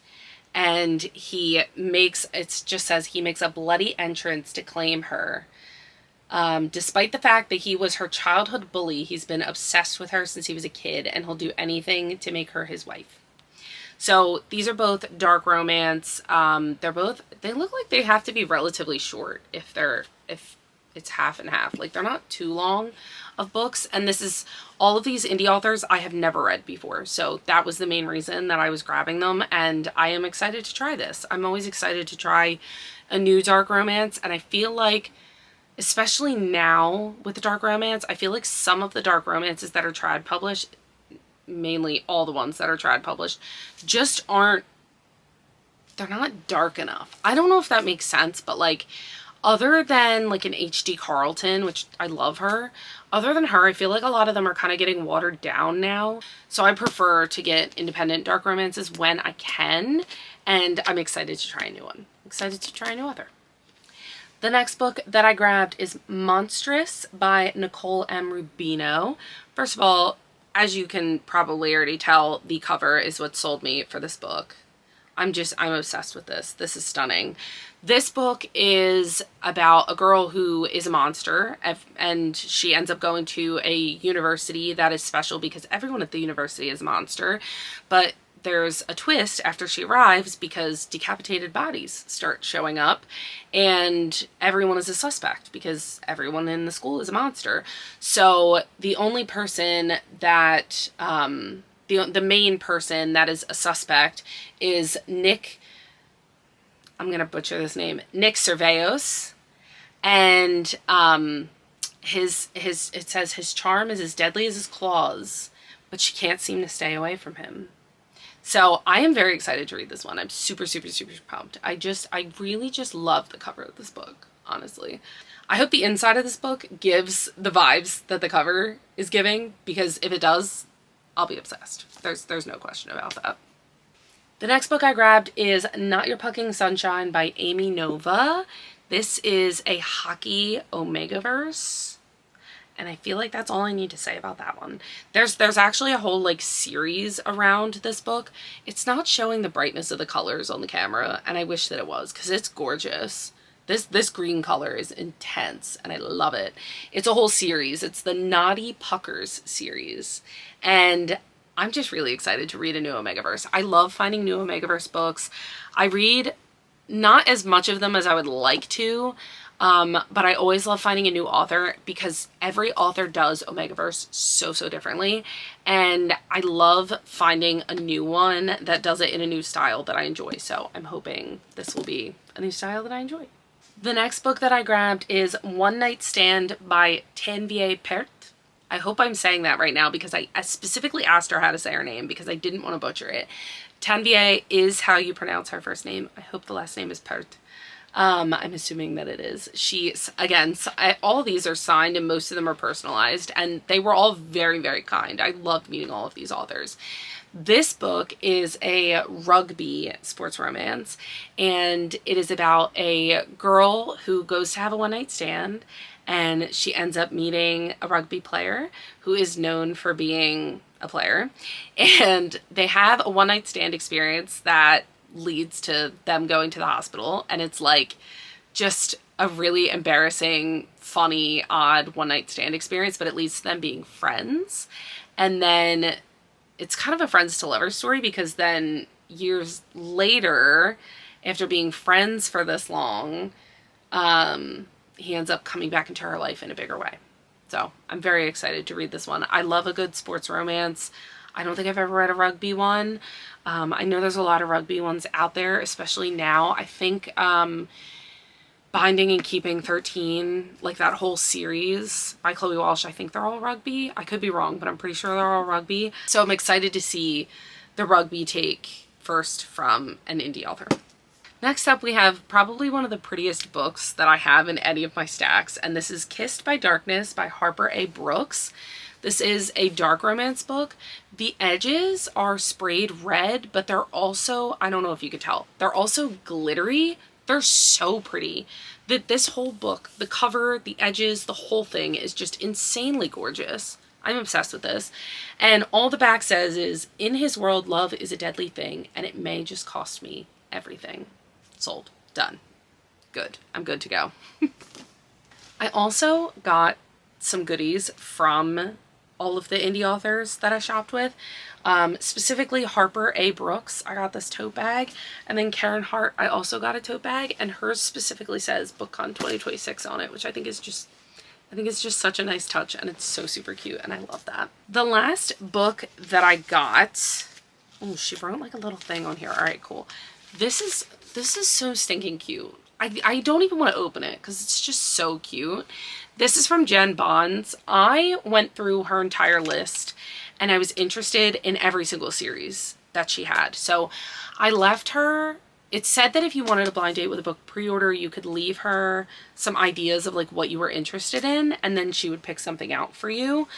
And he makes a bloody entrance to claim her. Despite the fact that he was her childhood bully, he's been obsessed with her since he was a kid, and he'll do anything to make her his wife. So these are both dark romance. They look like they have to be relatively short if it's half and half. Like, they're not too long of books. And all of these indie authors I have never read before. So that was the main reason that I was grabbing them. And I am excited to try this. I'm always excited to try a new dark romance. And I feel like, especially now with the dark romance, I feel like some of the dark romances that are trad published, mainly all the ones that are trad published, just they're not dark enough. I don't know if that makes sense, but, like, other than, like, an H.D. Carlton, which I love her, other than her, I feel like a lot of them are kind of getting watered down now. So I prefer to get independent dark romances when I can, and I'm excited to try a new one. Excited to try a new author. The next book that I grabbed is Monstrous by Nicole M. Rubino. First of all, as you can probably already tell, the cover is what sold me for this book. I'm obsessed with this. This is stunning. This book is about a girl who is a monster, and she ends up going to a university that is special because everyone at the university is a monster. But there's a twist after she arrives because decapitated bodies start showing up, and everyone is a suspect because everyone in the school is a monster. So the only person that, the main person that is a suspect is Nick, I'm going to butcher this name, Nick Serveos. And it says his charm is as deadly as his claws, but she can't seem to stay away from him. So I am very excited to read this one. I'm super, super, super pumped. I really just love the cover of this book, honestly. I hope the inside of this book gives the vibes that the cover is giving, because if it does, I'll be obsessed. There's no question about that. The next book I grabbed is Not Your Pucking Sunshine by Amy Nova. This is a hockey Omegaverse, and I feel like that's all I need to say about that one. There's actually a whole like series around this book. It's not showing the brightness of the colors on the camera, and I wish that it was, because it's gorgeous. This green color is intense, and I love it. It's a whole series. It's the Naughty Puckers series, and I'm just really excited to read a new Omegaverse. I love finding new Omegaverse books. I read not as much of them as I would like to, but I always love finding a new author, because every author does Omegaverse so differently, and I love finding a new one that does it in a new style that I enjoy. So I'm hoping this will be a new style that I enjoy. The next book that I grabbed is One Night Stand by Tanvie Pert. I hope I'm saying that right now, because I specifically asked her how to say her name because I didn't want to butcher it. Tanvie is how you pronounce her first name. I hope the last name is Pert. I'm assuming that it is. Again, all of these are signed and most of them are personalized, and they were all very, very kind. I loved meeting all of these authors. This book is a rugby sports romance, and it is about a girl who goes to have a one-night stand, and she ends up meeting a rugby player who is known for being a player, and they have a one-night stand experience that leads to them going to the hospital, and it's like just a really embarrassing, funny, odd one-night stand experience, but it leads to them being friends. And then it's kind of a friends to lovers story, because then years later, after being friends for this long, he ends up coming back into her life in a bigger way. So I'm very excited to read this one. I love a good sports romance. I don't think I've ever read a rugby one. I know there's a lot of rugby ones out there, especially now. I think Binding and Keeping 13, like that whole series by Chloe Walsh, I think they're all rugby. I could be wrong, but I'm pretty sure they're all rugby. So I'm excited to see the rugby take first from an indie author. Next up, we have probably one of the prettiest books that I have in any of my stacks, and this is Kissed by Darkness by Harper A. Brooks. This is a dark romance book. The edges are sprayed red, but they're also, I don't know if you could tell, they're also glittery. They're so pretty. This whole book, the cover, the edges, the whole thing is just insanely gorgeous. I'm obsessed with this. And all the back says is, in his world, love is a deadly thing, and it may just cost me everything. Sold. Done. Good. I'm good to go. I also got some goodies from all of the indie authors that I shopped with. Specifically Harper A. Brooks, I got this tote bag, and then Karen Hart, I also got a tote bag, and hers specifically says Bookcon 2026 on it, which I think is just such a nice touch, and it's so super cute, and I love that. The last book that I got, oh, she wrote like a little thing on here. All right, cool. This is so stinking cute. I don't even want to open it because it's just so cute. This is from Jen Bonds. I went through her entire list and I was interested in every single series that she had. So I left her, it said that if you wanted a blind date with a book pre-order, you could leave her some ideas of like what you were interested in, and then she would pick something out for you.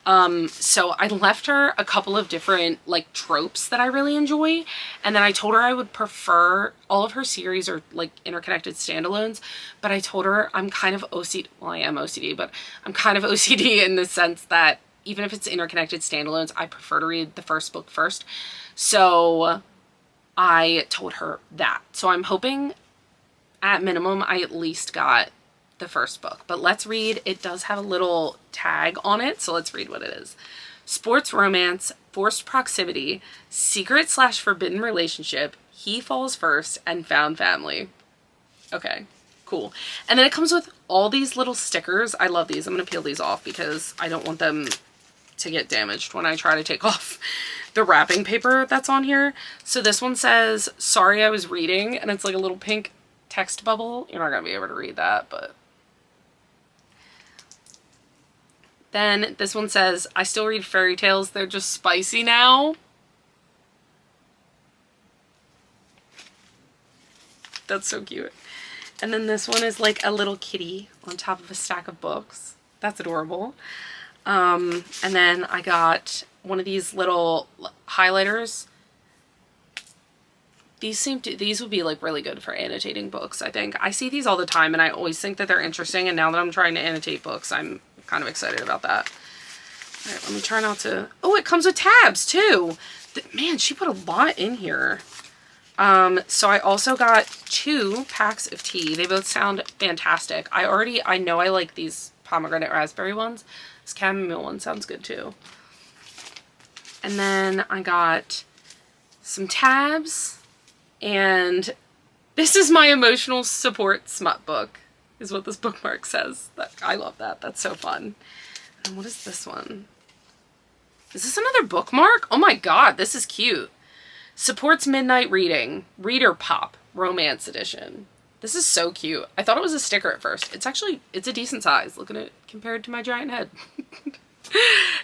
So I left her a couple of different like tropes that I really enjoy. And then I told her I would prefer all of her series or like interconnected standalones, but I told her I'm kind of OCD. Well, I am OCD, but I'm kind of OCD in the sense that even if it's interconnected standalones, I prefer to read the first book first. So I told her that. So I'm hoping at minimum I at least got the first book. But let's read. It does have a little tag on it, so let's read what it is. Sports romance, forced proximity, secret/forbidden relationship, he falls first, and found family. Okay, cool. And then it comes with all these little stickers. I love these. I'm going to peel these off because I don't want them to get damaged when I try to take off the wrapping paper that's on here. So this one says, sorry I was reading, and it's like a little pink text bubble. You're not going to be able to read that, but. Then this one says, I still read fairy tales, they're just spicy now. That's so cute. And then this one is like a little kitty on top of a stack of books. That's adorable. And then I got one of these little highlighters. These would be like really good for annotating books, I think. I see these all the time and I always think that they're interesting, and now that I'm trying to annotate books, I'm kind of excited about that. All right, let me try not to... Oh, it comes with tabs too. Man, she put a lot in here. So I also got 2 packs of tea. They both sound fantastic. I know I like these pomegranate raspberry ones. This chamomile one sounds good too. And then I got some tabs, and this is my emotional support smut book, is what this bookmark says. I love that. That's so fun. And what is this one? Is this another bookmark? Oh my god, this is cute. Supports midnight reading. Reader Pop Romance Edition. This is so cute. I thought it was a sticker at first. It's a decent size. Look at it compared to my giant head.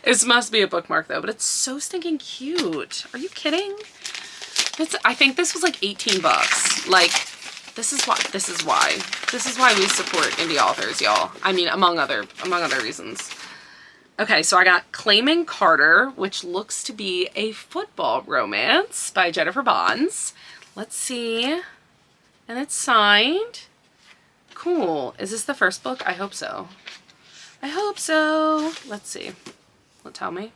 This must be a bookmark though, but it's so stinking cute. Are you kidding? I think this was like 18 bucks. Like, this is why we support indie authors, y'all. I mean, among other reasons. Okay, so I got Claiming Carter, which looks to be a football romance by Jennifer Bonds. Let's see. And it's signed. Cool. Is this the first book? I hope so. I hope so. Let's see. Will it tell me?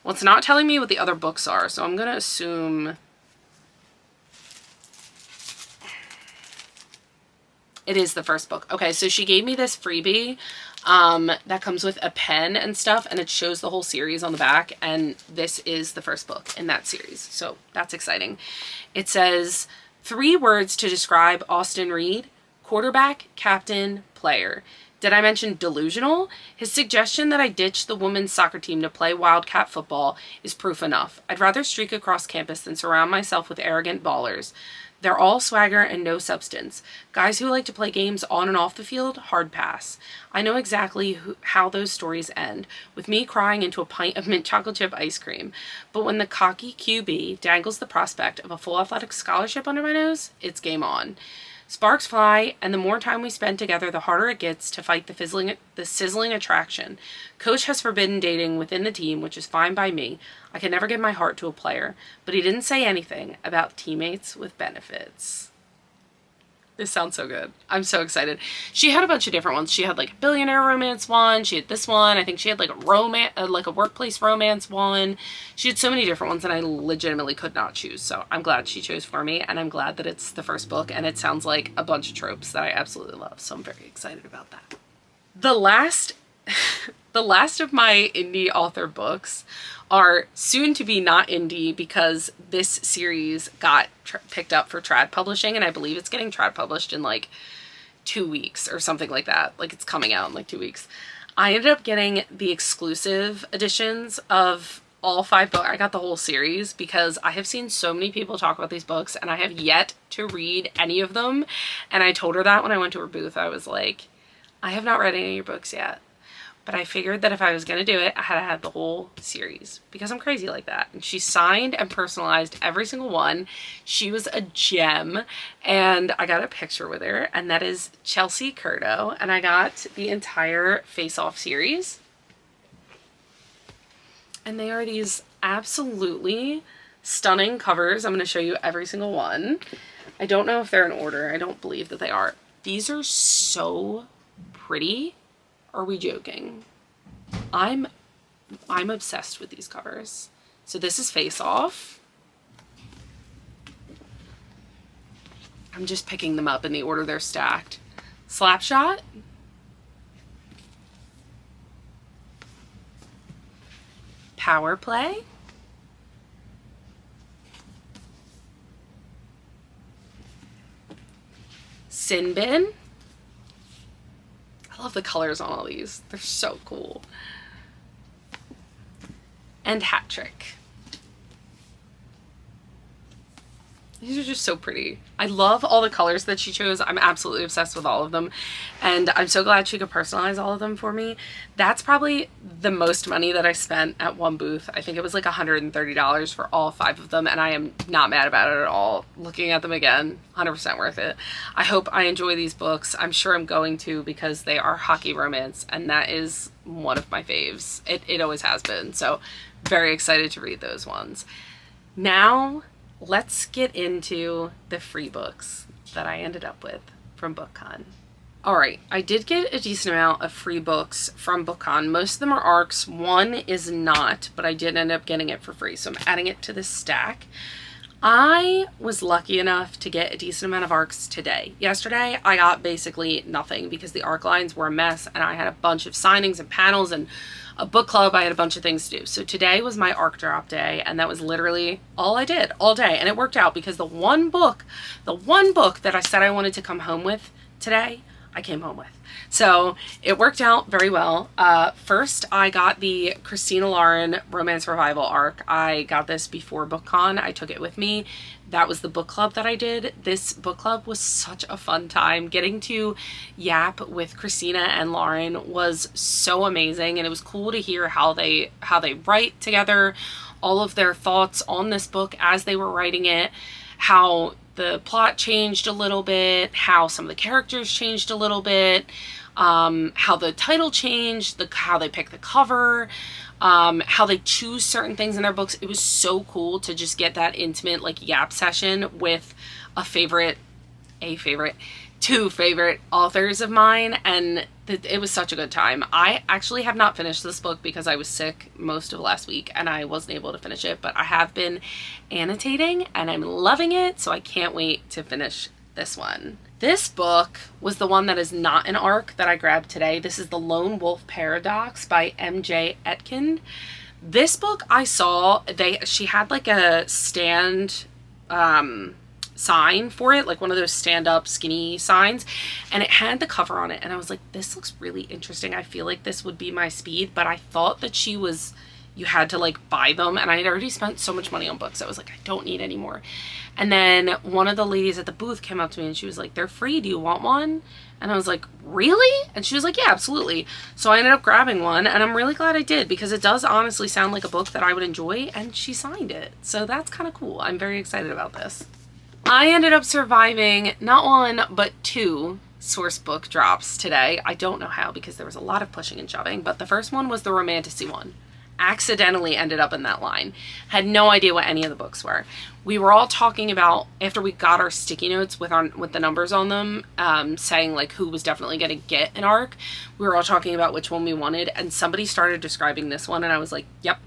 Well, it's not telling me what the other books are, so I'm going to assume it is the first book. Okay, so she gave me this freebie that comes with a pen and stuff, and it shows the whole series on the back, and this is the first book in that series, so that's exciting. It says, 3 words to describe Austin Reed: quarterback, captain, player. Did I mention delusional? His suggestion that I ditch the women's soccer team to play Wildcat football is proof enough. I'd rather streak across campus than surround myself with arrogant ballers. They're all swagger and no substance. Guys who like to play games on and off the field, hard pass. I know exactly how those stories end, with me crying into a pint of mint chocolate chip ice cream. But when the cocky QB dangles the prospect of a full athletic scholarship under my nose, it's game on. Sparks fly, and the more time we spend together, the harder it gets to fight the sizzling attraction. Coach has forbidden dating within the team, which is fine by me. I can never give my heart to a player, but he didn't say anything about teammates with benefits. This sounds so good. I'm so excited. She had a bunch of different ones. She had like a billionaire romance one. She had this one. I think she had like a workplace romance one. She had so many different ones, and I legitimately could not choose. So I'm glad she chose for me, and I'm glad that it's the first book, and it sounds like a bunch of tropes that I absolutely love. So I'm very excited about that. The last of my indie author books are soon to be not indie, because this series got picked up for trad publishing, and I believe it's getting trad published in like 2 weeks or something like that. Like, it's coming out in like 2 weeks. I ended up getting the exclusive editions of all 5 books. I got the whole series because I have seen so many people talk about these books, and I have yet to read any of them. And I told her that when I went to her booth. I was like, I have not read any of your books yet. But I figured that if I was going to do it, I had to have the whole series, because I'm crazy like that. And she signed and personalized every single one. She was a gem, and I got a picture with her, and that is Chelsea Curto, and I got the entire Face Off series. And they are these absolutely stunning covers. I'm going to show you every single one. I don't know if they're in order. I don't believe that they are. These are so pretty. Are we joking? I'm obsessed with these covers. So this is Face Off. I'm just picking them up in the order they're stacked. Slapshot. Power Play. Sin Bin. I love the colors on all these. They're so cool. And Hat Trick. These are just so pretty. I love all the colors that she chose. I'm absolutely obsessed with all of them. And I'm so glad she could personalize all of them for me. That's probably the most money that I spent at one booth. I think it was like $130 for all 5 of them. And I am not mad about it at all. Looking at them again, 100% worth it. I hope I enjoy these books. I'm sure I'm going to, because they are hockey romance. And that is one of my faves. It always has been. So very excited to read those ones. Now, let's get into the free books that I ended up with from Bookcon. All right, I did get a decent amount of free books from Bookcon. Most of them are ARCs. One is not, but I did end up getting it for free, so I'm adding it to this stack. I was lucky enough to get a decent amount of ARCs today. Yesterday, I got basically nothing because the ARC lines were a mess, and I had a bunch of signings and panels and a book club. I had a bunch of things to do. So today was my ARC drop day, and that was literally all I did all day. And it worked out because the one book that I said I wanted to come home with today, I came home with. So it worked out very well. First, I got the Christina Lauren Romance Revival ARC. I got this before Bookcon. I took it with me. That was the book club that I did. This book club was such a fun time. Getting to yap with Christina and Lauren was so amazing, and it was cool to hear how they write together, all of their thoughts on this book as they were writing it, how the plot changed a little bit, how some of the characters changed a little bit, how the title changed, how they pick the cover, how they choose certain things in their books. It was so cool to just get that intimate like yap session with two favorite authors of mine, and it was such a good time. I actually have not finished this book because I was sick most of last week and I wasn't able to finish it, but I have been annotating and I'm loving it, so I can't wait to finish this one. This book was the one that is not an ARC that I grabbed today. This is The Lone Wolf Paradox by M.J. Etkind. This book I saw, she had like a stand sign for it, like one of those stand-up skinny signs, and it had the cover on it, and I was like, this looks really interesting. I feel like this would be my speed, but I thought that you had to like buy them, and I had already spent so much money on books. I was like, I don't need any more. And then one of the ladies at the booth came up to me and she was like, they're free, do you want one? And I was like, really? And she was like, yeah, absolutely. So I ended up grabbing one, and I'm really glad I did, because it does honestly sound like a book that I would enjoy, and she signed it. So that's kind of cool. I'm very excited about this. I ended up surviving not one, but 2 source book drops today. I don't know how, because there was a lot of pushing and shoving, but the first one was the Romantasy one. Accidentally ended up in that line. Had no idea what any of the books were. We were all talking about, after we got our sticky notes with the numbers on them, saying like who was definitely going to get an ARC, we were all talking about which one we wanted, and somebody started describing this one, and I was like, yep,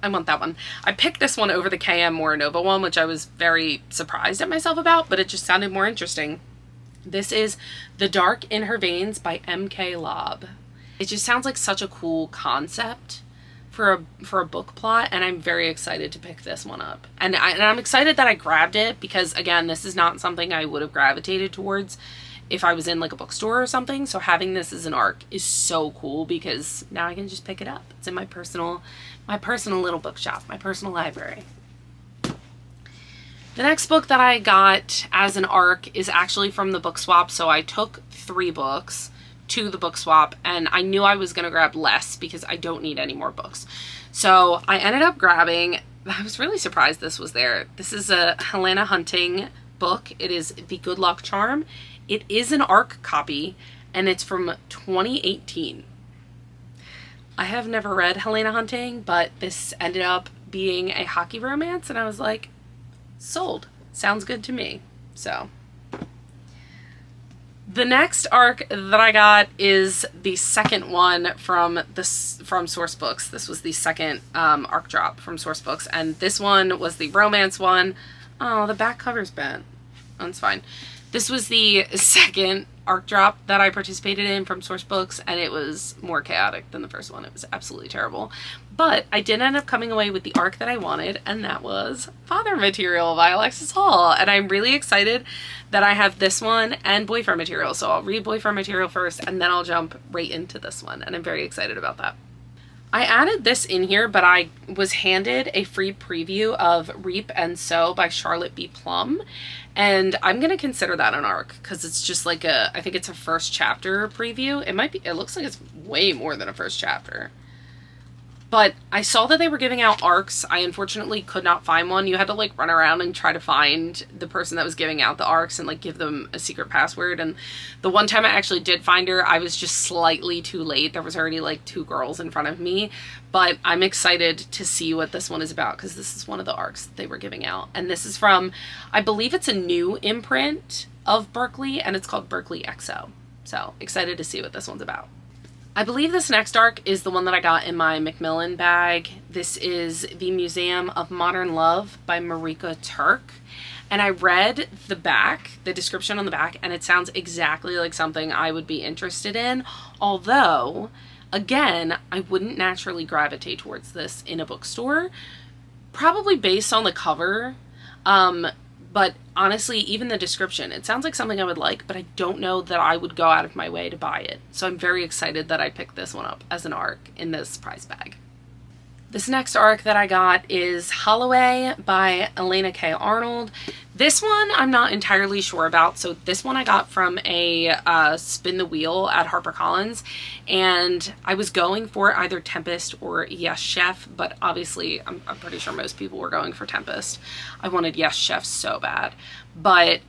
I want that one. I picked this one over the KM Moranova one, which I was very surprised at myself about, but it just sounded more interesting. This is The Dark in Her Veins by M.K. Lobb. It just sounds like such a cool concept for a book plot, and I'm very excited to pick this one up. And I'm excited that I grabbed it, because again, this is not something I would have gravitated towards if I was in like a bookstore or something. So having this as an ARC is so cool, because now I can just pick it up. It's in my personal little bookshop, my personal library. The next book that I got as an ARC is actually from the book swap. So I took 3 books to the book swap, and I knew I was going to grab less because I don't need any more books. So I ended up grabbing, I was really surprised this was there. This is a Helena Hunting book. It is The Good Luck Charm. It is an ARC copy, and it's from 2018. I have never read Helena Hunting, but this ended up being a hockey romance, and I was like, sold. Sounds good to me. So the next ARC that I got is the second one from Source Books. This was the second ARC drop from Source Books, and this one was the romance one. Oh, the back cover's bent. That's fine. This was the second ARC drop that I participated in from Source Books, and it was more chaotic than the first one. It was absolutely terrible. But I did end up coming away with the ARC that I wanted, and that was Father Material by Alexis Hall. And I'm really excited that I have this one and Boyfriend Material. So I'll read Boyfriend Material first, and then I'll jump right into this one, and I'm very excited about that. I added this in here, but I was handed a free preview of Reap and Sow by Charlotte B. Plum. And I'm going to consider that an arc because it's just like I think it's a first chapter preview. It looks like it's way more than a first chapter. But I saw that they were giving out arcs. I unfortunately could not find one. You had to like run around and try to find the person that was giving out the arcs and like give them a secret password. And the one time I actually did find her, I was just slightly too late. There was already like 2 girls in front of me. But I'm excited to see what this one is about because this is one of the arcs that they were giving out. And this is from, I believe it's a new imprint of Berkeley, and it's called Berkeley XO. So excited to see what this one's about. I believe this next arc is the one that I got in my Macmillan bag. This is The Museum of Modern Love by Marika Turk. And I read the back, the description on the back, and it sounds exactly like something I would be interested in. Although, again, I wouldn't naturally gravitate towards this in a bookstore. Probably based on the cover. But honestly, even the description, it sounds like something I would like, but I don't know that I would go out of my way to buy it. So I'm very excited that I picked this one up as an arc in this prize bag. This next arc that I got is Holloway by Elena K. Arnold. This one I'm not entirely sure about. So this one I got from a Spin the Wheel at HarperCollins, and I was going for either Tempest or Yes Chef, but obviously I'm pretty sure most people were going for Tempest. I wanted Yes Chef so bad, but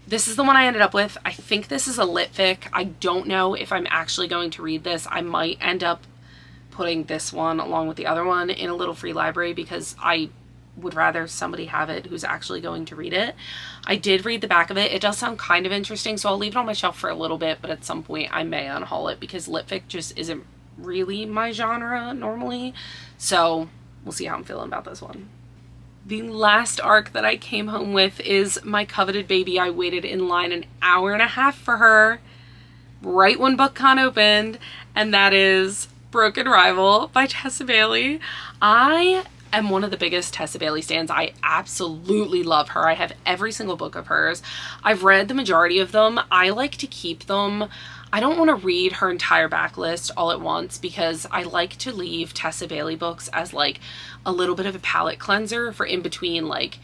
this is the one I ended up with. I think this is a lit fic. I don't know if I'm actually going to read this. I might end up putting this one along with the other one in a little free library because I would rather somebody have it who's actually going to read it. I did read the back of it. It does sound kind of interesting, so I'll leave it on my shelf for a little bit, but at some point I may unhaul it because lit fic just isn't really my genre normally. So we'll see how I'm feeling about this one. The last arc that I came home with is My Coveted Baby. I waited in line an hour and a half for her right when Bookcon opened, and that is Broken Rival by Tessa Bailey. I am one of the biggest Tessa Bailey stans. I absolutely love her. I have every single book of hers. I've read the majority of them. I like to keep them. I don't want to read her entire backlist all at once because I like to leave Tessa Bailey books as like a little bit of a palate cleanser for in between, like,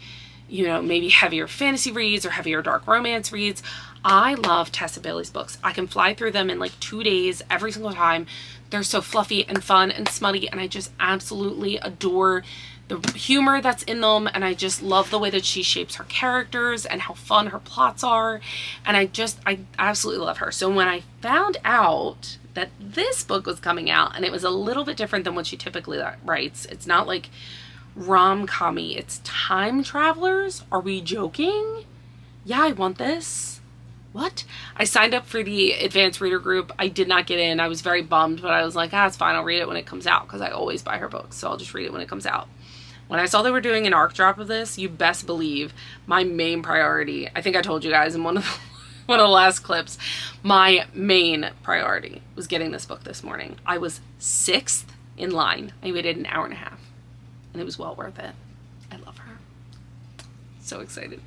you know, maybe heavier fantasy reads or heavier dark romance reads. I love Tessa Bailey's books. I can fly through them in like 2 days every single time. They're so fluffy and fun and smutty, and I just absolutely adore the humor that's in them, and I just love the way that she shapes her characters and how fun her plots are, and I absolutely love her. So when I found out that this book was coming out, and it was a little bit different than what she typically writes, it's not like rom-com-y, it's time travelers. Are we joking? Yeah, I want this. What? I signed up for the advanced reader group. I did not get in. I was very bummed, but I was like, it's fine. I'll read it when it comes out because I always buy her books. So I'll just read it when it comes out. When I saw they were doing an arc drop of this, you best believe my main priority, I think I told you guys in one of the last clips, my main priority was getting this book this morning. I was 6th in line. I waited an hour and a half, and it was well worth it. I love her. So excited.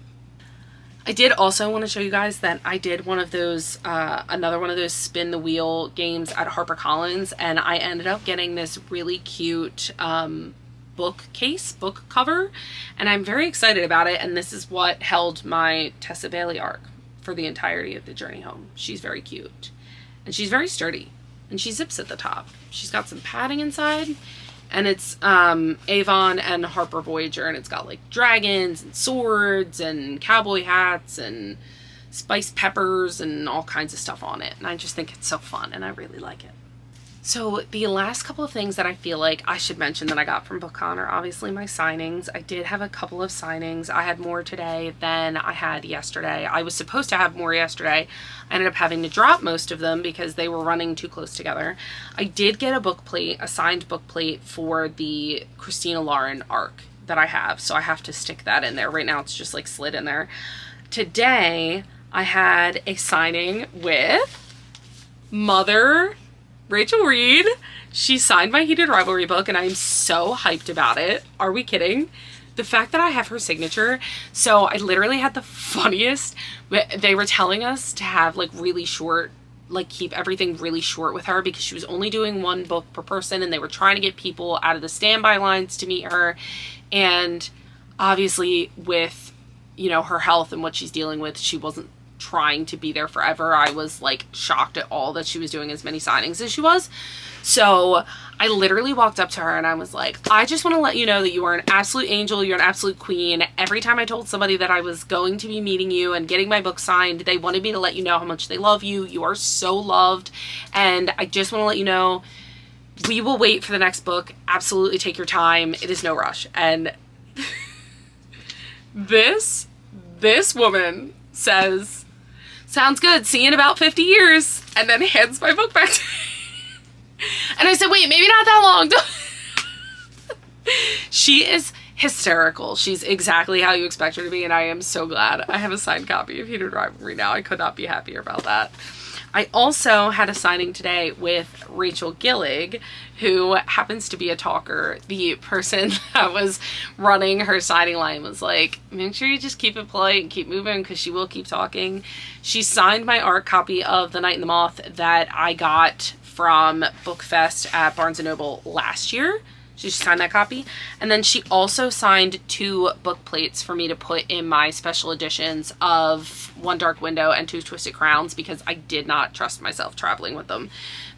I did also want to show you guys that I did one of those, another one of those spin the wheel games at HarperCollins, and I ended up getting this really cute book cover, and I'm very excited about it, and this is what held my Tessa Bailey arc for the entirety of the journey home. She's very cute, and she's very sturdy, and she zips at the top. She's got some padding inside, and it's Avon and Harper Voyager, and it's got like dragons and swords and cowboy hats and spiced peppers and all kinds of stuff on it, and I just think it's so fun, and I really like it. So the last couple of things that I feel like I should mention that I got from Bookcon are obviously my signings. I did have a couple of signings. I had more today than I had yesterday. I was supposed to have more yesterday. I ended up having to drop most of them because they were running too close together. I did get a book plate, a signed book plate for the Christina Lauren arc that I have, so I have to stick that in there. Right now it's just like slid in there. Today I had a signing with Mother Rachel Reed. She signed my Heated Rivalry book, and I'm so hyped about it. Are we kidding? The fact that I have her signature. So I literally had the funniest, they were telling us to have like really short like keep everything really short with her because she was only doing one book per person, and they were trying to get people out of the standby lines to meet her. And obviously with, you know, her health and what she's dealing with, she wasn't trying to be there forever. I was like shocked at all that she was doing as many signings as she was. So I literally walked up to her and I was like, I just want to let you know that you are an absolute angel. You're an absolute queen. Every time I told somebody that I was going to be meeting you and getting my book signed, they wanted me to let you know how much they love you. You are so loved. And I just want to let you know, we will wait for the next book. Absolutely take your time. It is no rush. And this woman says, sounds good. See you in about 50 years. And then hands my book back to me. And I said, wait, maybe not that long. She is hysterical. She's exactly how you expect her to be. And I am so glad I have a signed copy of Heated Rivalry now. I could not be happier about that. I also had a signing today with Rachel Gillig, who happens to be a talker. The person that was running her signing line was like, make sure you just keep it polite and keep moving because she will keep talking. She signed my art copy of The Night and the Moth that I got from Bookfest at Barnes & Noble last year. She signed that copy. And then she also signed 2 book plates for me to put in my special editions of One Dark Window and Two Twisted Crowns because I did not trust myself traveling with them.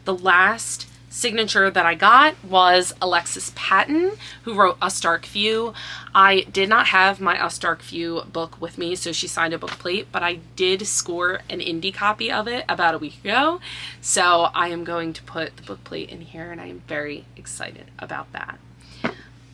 The last signature that I got was Alexis Patton, who wrote Us Dark Few. I did not have my Us Dark Few book with me, so she signed a book plate, but I did score an indie copy of it about a week ago. So I am going to put the book plate in here, and I am very excited about that.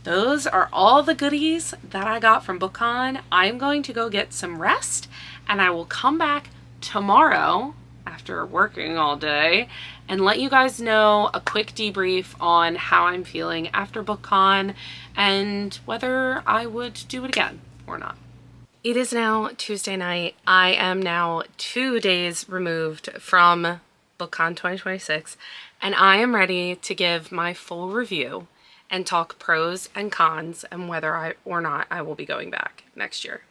Those are all the goodies that I got from Bookcon. I'm going to go get some rest, and I will come back tomorrow after working all day and let you guys know a quick debrief on how I'm feeling after Bookcon and whether I would do it again or not. It is now Tuesday night. I am now 2 days removed from Bookcon 2026, and I am ready to give my full review and talk pros and cons and whether or not I will be going back next year.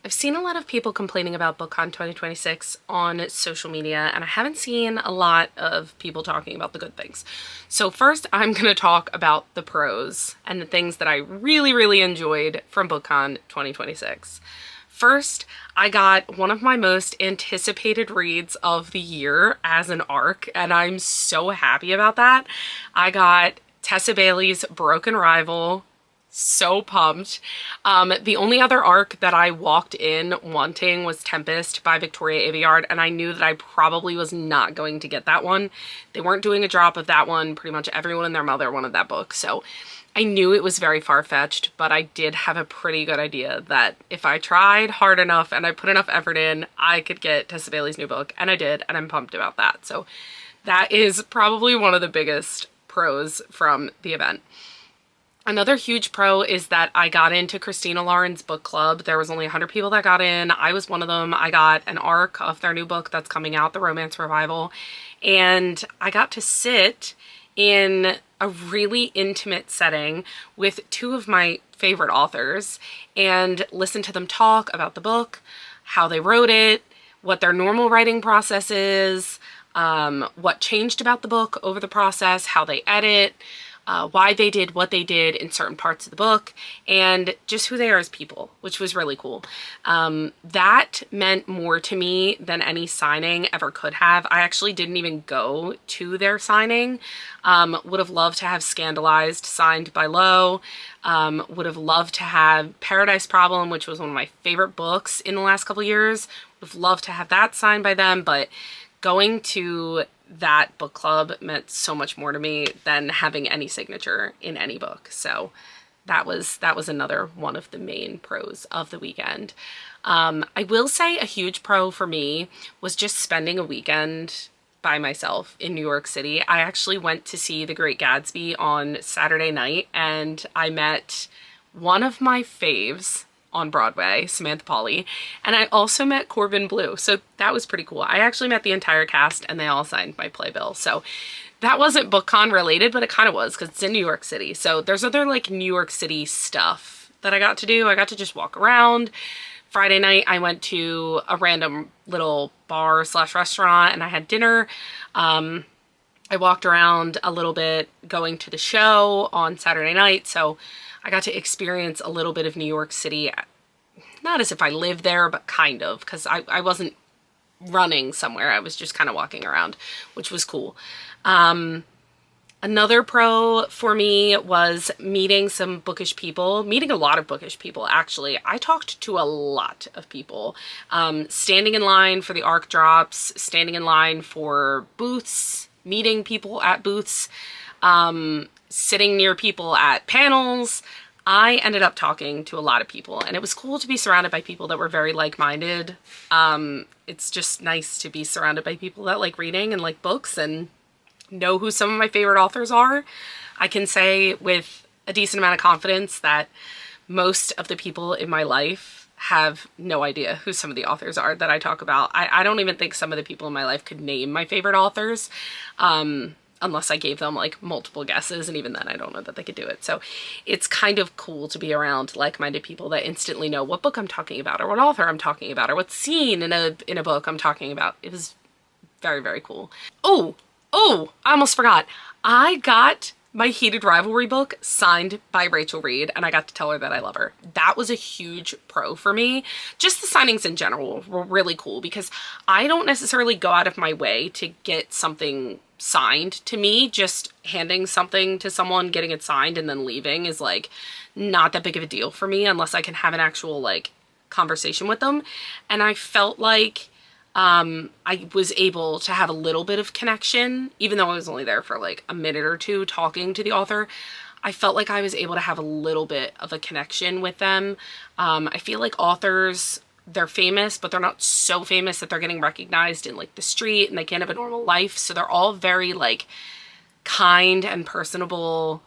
I've seen a lot of people complaining about Bookcon 2026 on social media, and I haven't seen a lot of people talking about the good things. So first, I'm going to talk about the pros and the things that I really, really enjoyed from Bookcon 2026. First, I got one of my most anticipated reads of the year as an ARC, and I'm so happy about that. I got Tessa Bailey's Broken Rival. So pumped. The only other ARC that I walked in wanting was Tempest by Victoria Aveyard, and I knew that I probably was not going to get that one. They weren't doing a drop of that one. Pretty much everyone and their mother wanted that book, so I knew it was very far-fetched, but I did have a pretty good idea that if I tried hard enough and I put enough effort in, I could get Tessa Bailey's new book, and I did, and I'm pumped about that. So that is probably one of the biggest pros from the event. Another huge pro is that I got into Christina Lauren's book club. There was only 100 people that got in. I was one of them. I got an ARC of their new book that's coming out, The Romance Revival. And I got to sit in a really intimate setting with 2 of my favorite authors and listen to them talk about the book, how they wrote it, what their normal writing process is, what changed about the book over the process, how they edit, why they did what they did in certain parts of the book, and just who they are as people, which was really cool. That meant more to me than any signing ever could have. I actually didn't even go to their signing. Would have loved to have Scandalized signed by Lo. Would have loved to have Paradise Problem, which was one of my favorite books in the last couple years. Would have loved to have that signed by them, but going to that book club meant so much more to me than having any signature in any book. So that was another one of the main pros of the weekend. I will say a huge pro for me was just spending a weekend by myself in New York City. I actually went to see The Great Gatsby on Saturday night, and I met one of my faves on Broadway, Samantha Pauly, and I also met Corbin Bleu, so that was pretty cool. I actually met the entire cast and they all signed my playbill, so that wasn't Bookcon related, but it kind of was because it's in New York City. So there's other like New York City stuff that I got to do. I got to just walk around, Friday night, I went to a random little bar slash restaurant and I had dinner. I walked around a little bit going to the show on Saturday night, so I got to experience a little bit of New York City. Not as if I lived there, but kind of, because I wasn't running somewhere. I was just kind of walking around, which was cool. Another pro for me was meeting some bookish people, meeting a lot of bookish people, actually. I talked to a lot of people, standing in line for the ARC drops, standing in line for booths, meeting people at booths, sitting near people at panels. I ended up talking to a lot of people, and it was cool to be surrounded by people that were very like-minded. It's just nice to be surrounded by people that like reading and like books and know who some of my favorite authors are. I can say with a decent amount of confidence that most of the people in my life have no idea who some of the authors are that I talk about. I don't even think some of the people in my life could name my favorite authors, unless I gave them like multiple guesses, and even then I don't know that they could do it. So it's kind of cool to be around like-minded people that instantly know what book I'm talking about, or what author I'm talking about, or what scene in a book I'm talking about. It was very, very cool. Oh, I almost forgot. I got my Heated Rivalry book signed by Rachel Reed, and I got to tell her that I love her. That was a huge pro for me. Just the signings in general were really cool, because I don't necessarily go out of my way to get something signed. To me, just handing something to someone, getting it signed, and then leaving is like not that big of a deal for me unless I can have an actual like conversation with them. And I felt like I was able to have a little bit of connection, even though I was only there for like a minute or two talking to the author. I felt like I was able to have a little bit of a connection with them. I feel like authors, they're famous, but they're not so famous that they're getting recognized in like the street, and they can't have a normal life. So they're all very like kind and personable,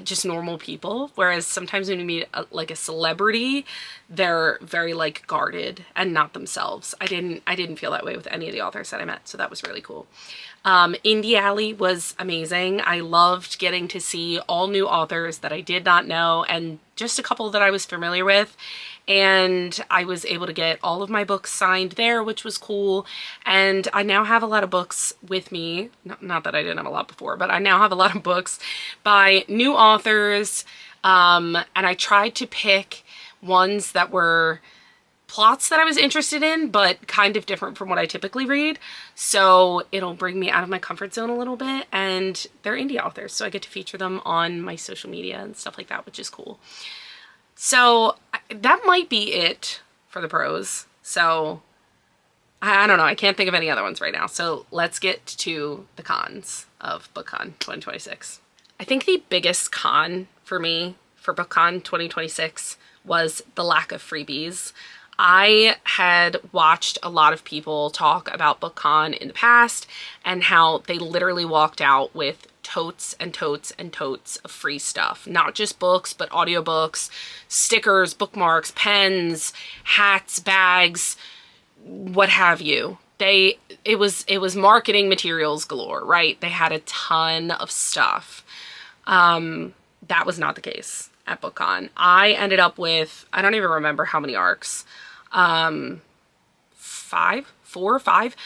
just normal people. Whereas sometimes when you meet like a celebrity, they're very like guarded and not themselves. I didn't feel that way with any of the authors that I met, so that was really cool. Indie Alley was amazing. I loved getting to see all new authors that I did not know, and just a couple that I was familiar with. And I was able to get all of my books signed there, which was cool. And I now have a lot of books with me. Not that I didn't have a lot before, but I now have a lot of books by new authors. And I tried to pick ones that were plots that I was interested in, but kind of different from what I typically read. So it'll bring me out of my comfort zone a little bit. And they're indie authors, so I get to feature them on my social media and stuff like that, which is cool. So that might be it for the pros. So I don't know. I can't think of any other ones right now. So let's get to the cons of Bookcon 2026. I think the biggest con for me for Bookcon 2026 was the lack of freebies. I had watched a lot of people talk about Bookcon in the past and how they literally walked out with totes and totes and totes of free stuff. Not just books, but audiobooks, stickers, bookmarks, pens, hats, bags, what have you. It was marketing materials galore, right? They had a ton of stuff. That was not the case at Bookcon. I ended up with, I don't even remember how many arcs. 4 or 5,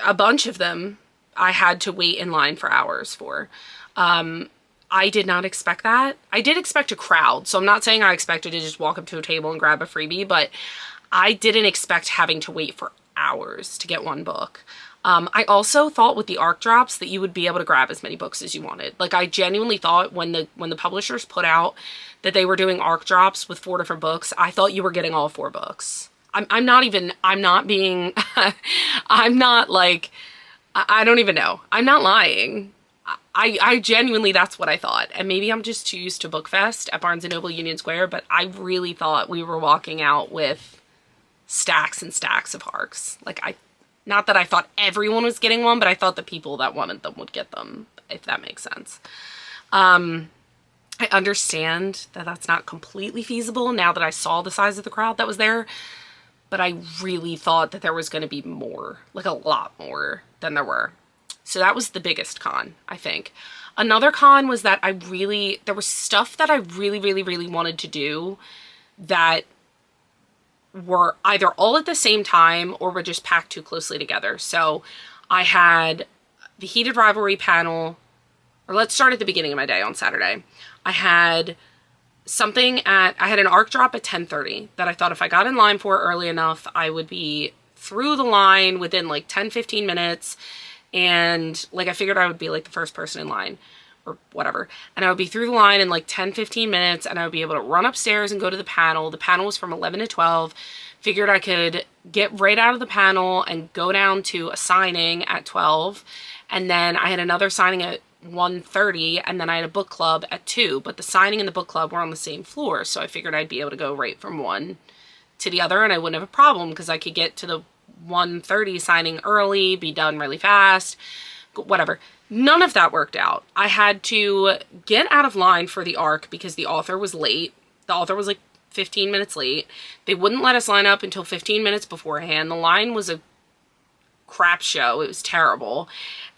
a bunch of them I had to wait in line for hours for. I did not expect that. I did expect a crowd, so I'm not saying I expected to just walk up to a table and grab a freebie, but I didn't expect having to wait for hours to get one book. I also thought with the ARC drops that you would be able to grab as many books as you wanted. Like, I genuinely thought when the publishers put out that they were doing ARC drops with 4 different books, I thought you were getting all 4 books. I'm not being, I'm not like, I don't even know. I'm not lying. I genuinely, that's what I thought. And maybe I'm just too used to BookFest at Barnes & Noble Union Square, but I really thought we were walking out with stacks and stacks of ARCs. Like, not that I thought everyone was getting one, but I thought the people that wanted them would get them, if that makes sense. I understand that that's not completely feasible now that I saw the size of the crowd that was there, but I really thought that there was going to be more, like a lot more than there were. So that was the biggest con, I think. Another con was that there was stuff that I really, really, really wanted to do that were either all at the same time or were just packed too closely together. So I had the Heated Rivalry panel, or let's start at the beginning of my day on Saturday. I had I had an ARC drop at 10:30 that I thought if I got in line for early enough, I would be through the line within like 10-15 minutes. And like, I figured I would be like the first person in line or whatever. And I would be through the line in like 10-15 minutes, and I would be able to run upstairs and go to the panel. The panel was from 11 to 12. Figured I could get right out of the panel and go down to a signing at 12. And then I had another signing at 1:30, and then I had a book club at 2, but the signing and the book club were on the same floor, so I figured I'd be able to go right from one to the other, and I wouldn't have a problem because I could get to the 1:30 signing early, be done really fast, whatever. None of that worked out. I had to get out of line for the ARC because the author was late. The author was like 15 minutes late. They wouldn't let us line up until 15 minutes beforehand. The line was a crap show. It was terrible.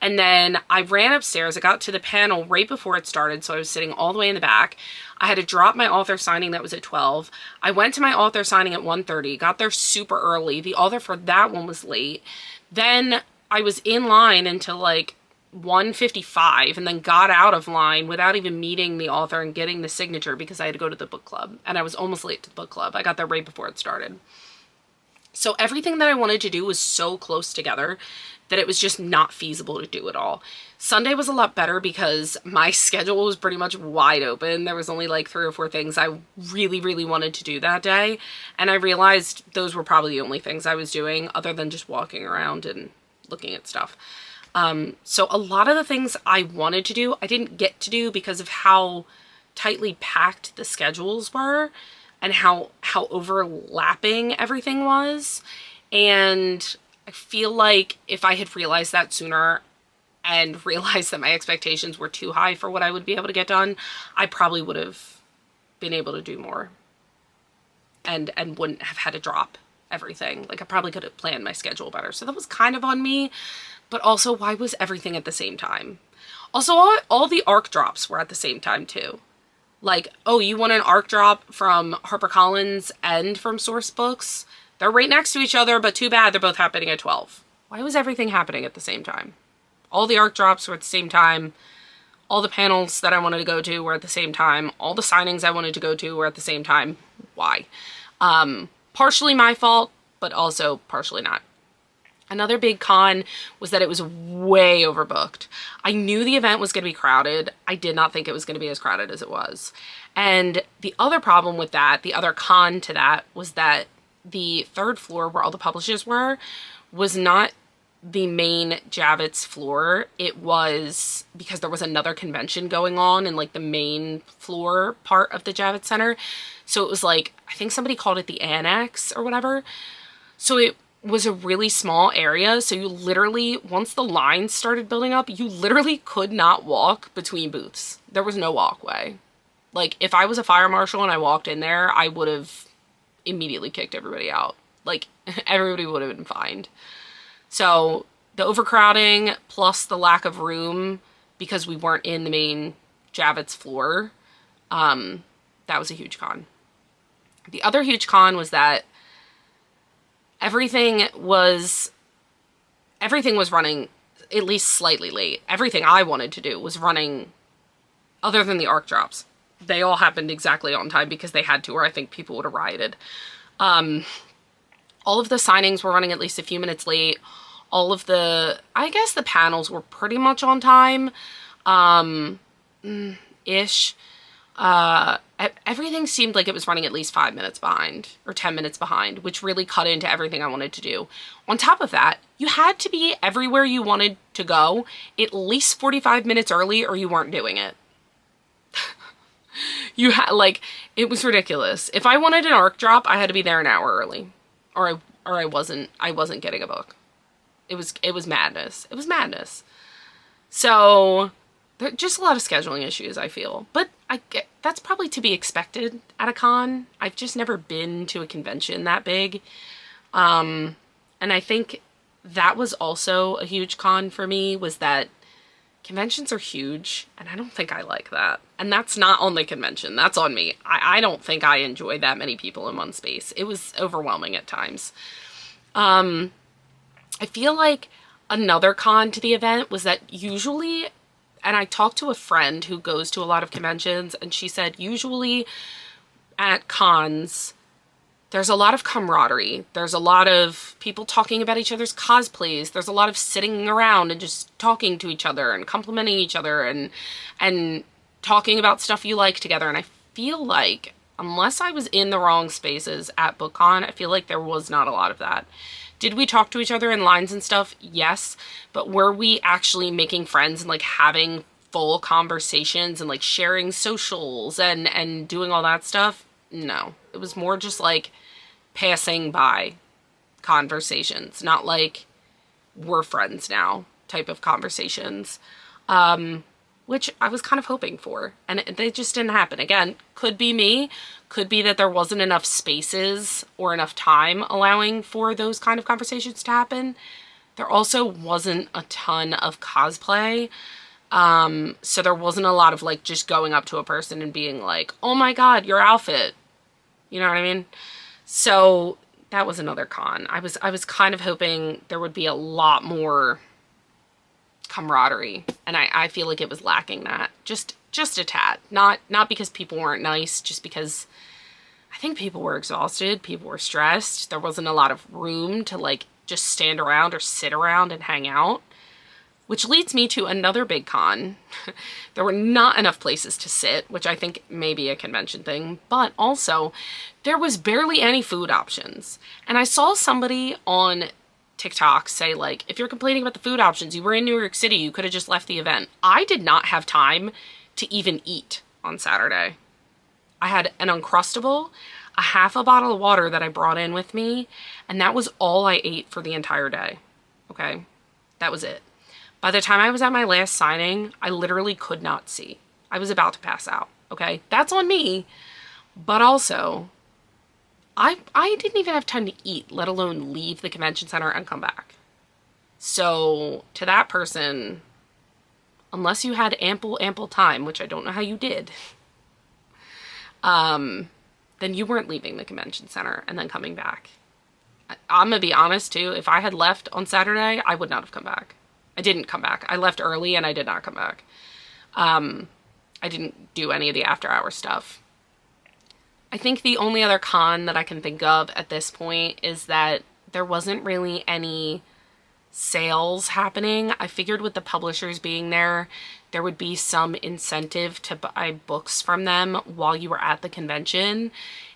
And then I ran upstairs. I got to the panel right before it started, so I was sitting all the way in the back. I had to drop my author signing that was at 12. I went to my author signing at 1:30, got there super early. The author for that one was late. Then I was in line until like 1:55 and then got out of line without even meeting the author and getting the signature because I had to go to the book club, and I was almost late to the book club. I got there right before it started. So everything that I wanted to do was so close together that it was just not feasible to do it all. Sunday was a lot better because my schedule was pretty much wide open. There was only like 3 or 4 things I really, really wanted to do that day. And I realized those were probably the only things I was doing other than just walking around and looking at stuff. So a lot of the things I wanted to do, I didn't get to do because of how tightly packed the schedules were and how overlapping everything was. And I feel like if I had realized that sooner and realized that my expectations were too high for what I would be able to get done, I probably would have been able to do more and wouldn't have had to drop everything. Like, I probably could have planned my schedule better. So that was kind of on me, but also why was everything at the same time? Also, all the ARC drops were at the same time too. Like, oh, you want an ARC drop from HarperCollins and from Source Books? They're right next to each other, but too bad they're both happening at 12. Why was everything happening at the same time? All the ARC drops were at the same time. All the panels that I wanted to go to were at the same time. All the signings I wanted to go to were at the same time. Why? Partially my fault, but also partially not. Another big con was that it was way overbooked. I knew the event was going to be crowded. I did not think it was going to be as crowded as it was. And the other problem with that, the other con to that, was that the 3rd floor where all the publishers were was not the main Javits floor. It was because there was another convention going on in like the main floor part of the Javits Center. So it was like, I think somebody called it the annex or whatever. So it was a really small area. So you literally, once the lines started building up, you literally could not walk between booths. There was no walkway. Like, if I was a fire marshal and I walked in there, I would have immediately kicked everybody out. Like, everybody would have been fined. So the overcrowding plus the lack of room because we weren't in the main Javits floor, that was a huge con. The other huge con was that everything was running at least slightly late. Everything I wanted to do was running, other than the ARC drops. They all happened exactly on time because they had to, or I think people would have rioted. All of the signings were running at least a few minutes late. All of I guess the panels were pretty much on time, ish. Everything seemed like it was running at least 5 minutes behind or 10 minutes behind, which really cut into everything I wanted to do. On top of that, you had to be everywhere you wanted to go at least 45 minutes early or you weren't doing it. You had, like, it was ridiculous. If I wanted an ARC drop, I had to be there an hour early or I wasn't getting a book. It was madness. It was madness. So there's just a lot of scheduling issues, I feel. But that's probably to be expected at a con. I've just never been to a convention that big. And I think that was also a huge con for me, was that conventions are huge, and I don't think I like that. And that's not on the convention. That's on me. I don't think I enjoy that many people in one space. It was overwhelming at times. I feel like another con to the event was that usually, and I talked to a friend who goes to a lot of conventions, and she said usually at cons, there's a lot of camaraderie. There's a lot of people talking about each other's cosplays. There's a lot of sitting around and just talking to each other and complimenting each other and talking about stuff you like together. And I feel like, unless I was in the wrong spaces at Bookcon, I feel like there was not a lot of that. Did we talk to each other in lines and stuff? Yes. But were we actually making friends and like having full conversations and like sharing socials and doing all that stuff? No. It was more just like passing by conversations, not like we're friends now type of conversations, which I was kind of hoping for, and they just didn't happen. Again, could be me, could be that there wasn't enough spaces or enough time allowing for those kind of conversations to happen. There also wasn't a ton of cosplay, so there wasn't a lot of like just going up to a person and being like, oh my god, your outfit. You know what I mean? So that was another con. I was kind of hoping there would be a lot more camaraderie, and I feel like it was lacking that. Just a tad. Not because people weren't nice, just because I think people were exhausted, people were stressed. There wasn't a lot of room to like just stand around or sit around and hang out. Which leads me to another big con. There were not enough places to sit, which I think may be a convention thing, but also there was barely any food options. And I saw somebody on TikTok say like, if you're complaining about the food options, you were in New York City, you could have just left the event. I did not have time to even eat on Saturday. I had an Uncrustable, a half a bottle of water that I brought in with me, and that was all I ate for the entire day. Okay? That was it. By the time I was at my last signing, I literally could not see. I was about to pass out, okay? That's on me. But also, I didn't even have time to eat, let alone leave the convention center and come back. So, to that person, unless you had ample time, which I don't know how you did, then you weren't leaving the convention center and then coming back. I'm gonna be honest, too. If I had left on Saturday, I would not have come back. I didn't come back. I left early and I did not come back. I didn't do any of the after hour stuff. I think the only other con that I can think of at this point is that there wasn't really any sales happening. I figured with the publishers being there, there would be some incentive to buy books from them while you were at the convention.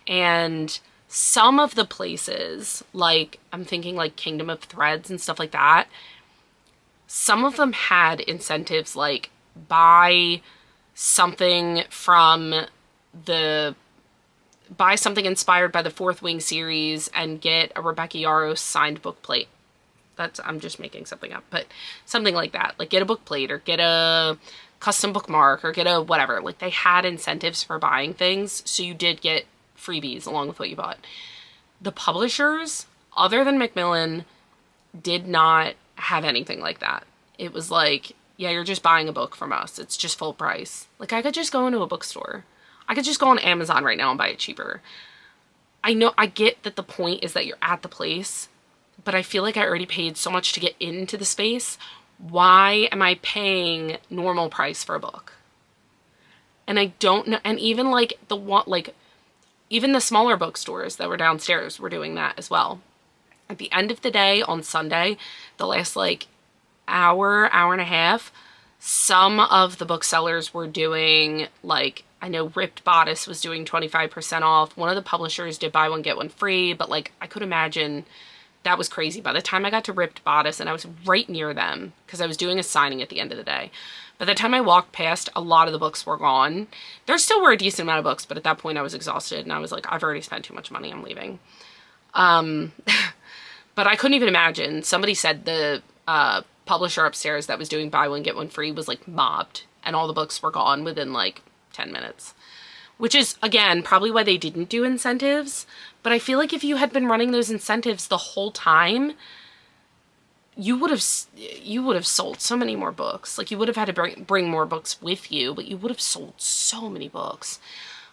And some of the places, like I'm thinking like Kingdom of Threads and stuff like that, some of them had incentives like buy something inspired by the Fourth Wing series and get a Rebecca Yarros signed book plate. I'm just making something up, but something like that. Like get a book plate or get a custom bookmark or get a whatever. Like they had incentives for buying things, so you did get freebies along with what you bought. The publishers, other than Macmillan, did not have anything like that. It was like, yeah, you're just buying a book from us. It's just full price. Like I could just go into a bookstore. I could just go on Amazon right now and buy it cheaper. I know, I get that the point is that you're at the place, but I feel like I already paid so much to get into the space. Why am I paying normal price for a book? And I don't know, and even like even the smaller bookstores that were downstairs were doing that as well. At the end of the day on Sunday, the last like hour and a half, some of the booksellers were doing like, I know Ripped Bodice was doing 25% off. One of the publishers did buy one, get one free, but like I could imagine that was crazy. By the time I got to Ripped Bodice, and I was right near them because I was doing a signing at the end of the day. By the time I walked past, a lot of the books were gone. There still were a decent amount of books, but at that point I was exhausted and I was like, I've already spent too much money, I'm leaving. But I couldn't even imagine. Somebody said the publisher upstairs that was doing buy one, get one free was like mobbed and all the books were gone within like 10 minutes. Which is, again, probably why they didn't do incentives. But I feel like if you had been running those incentives the whole time, you would have sold so many more books. Like, you would have had to bring more books with you, but you would have sold so many books.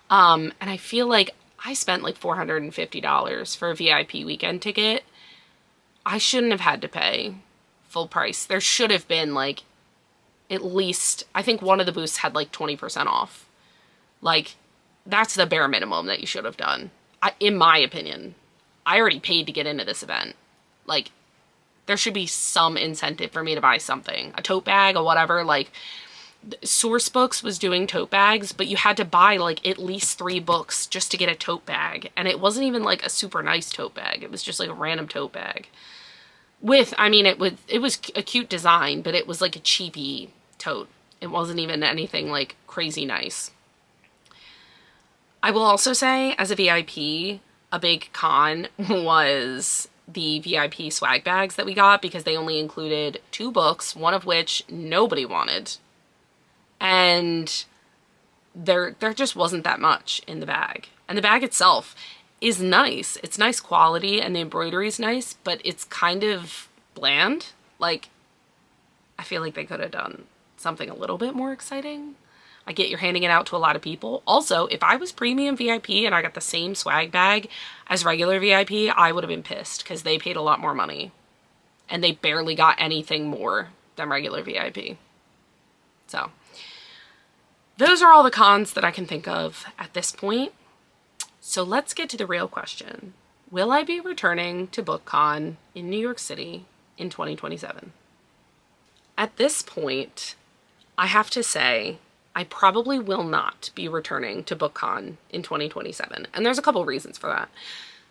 And I feel like I spent like $450 for a VIP weekend ticket. I shouldn't have had to pay full price. There should have been like at least, I think one of the booths had like 20% off. Like, that's the bare minimum that you should have done. In my opinion, I already paid to get into this event. Like, there should be some incentive for me to buy something. A tote bag or whatever. Like, Source Books was doing tote bags, but you had to buy like at least 3 books just to get a tote bag. And it wasn't even like a super nice tote bag. It was just like a random tote bag. It was a cute design, but it was like a cheapy tote. It wasn't even anything like crazy nice. I will also say, as a VIP, a big con was the VIP swag bags that we got, because they only included 2 books, one of which nobody wanted. And there just wasn't that much in the bag. And the bag itself is nice. It's nice quality and the embroidery is nice, but it's kind of bland. Like, I feel like they could have done something a little bit more exciting. I get you're handing it out to a lot of people. Also, if I was premium VIP and I got the same swag bag as regular VIP, I would have been pissed because they paid a lot more money and they barely got anything more than regular VIP. So those are all the cons that I can think of at this point. So let's get to the real question. Will I be returning to Bookcon in New York City in 2027? At this point, I have to say, I probably will not be returning to Bookcon in 2027. And there's a couple reasons for that.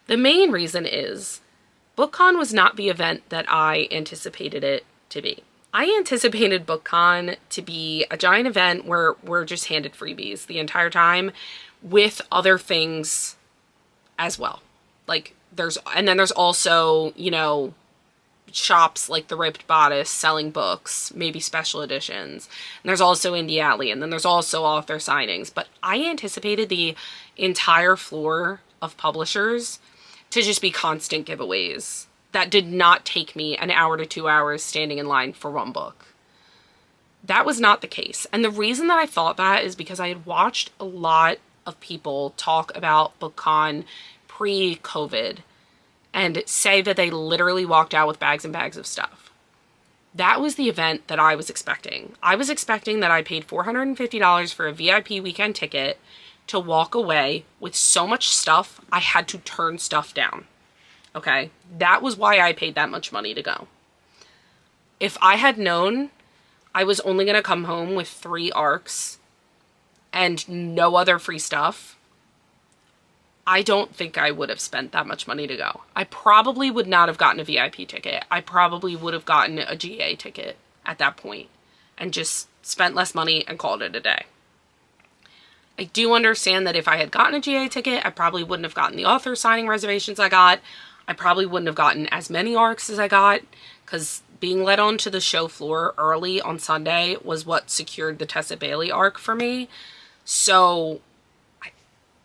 The main reason is Bookcon was not the event that I anticipated it to be. I anticipated Bookcon to be a giant event where we're just handed freebies the entire time with other things as well. Like, there's also, you know, shops like the Ripped Bodice selling books, maybe special editions. And there's also Indie Alley, and then there's also author signings. But I anticipated the entire floor of publishers to just be constant giveaways. That did not take me an hour to 2 hours standing in line for one book. That was not the case. And the reason that I thought that is because I had watched a lot of people talk about Bookcon pre-COVID and say that they literally walked out with bags and bags of stuff. That was the event that I was expecting. I was expecting that I paid $450 for a VIP weekend ticket to walk away with so much stuff I had to turn stuff down. Okay, that was why I paid that much money to go. If I had known I was only going to come home with 3 ARCs and no other free stuff, I don't think I would have spent that much money to go. I probably would not have gotten a VIP ticket. I probably would have gotten a GA ticket at that point and just spent less money and called it a day. I do understand that if I had gotten a GA ticket, I probably wouldn't have gotten the author signing reservations I got. I probably wouldn't have gotten as many ARCs as I got, because being led onto the show floor early on Sunday was what secured the Tessa Bailey ARC for me. So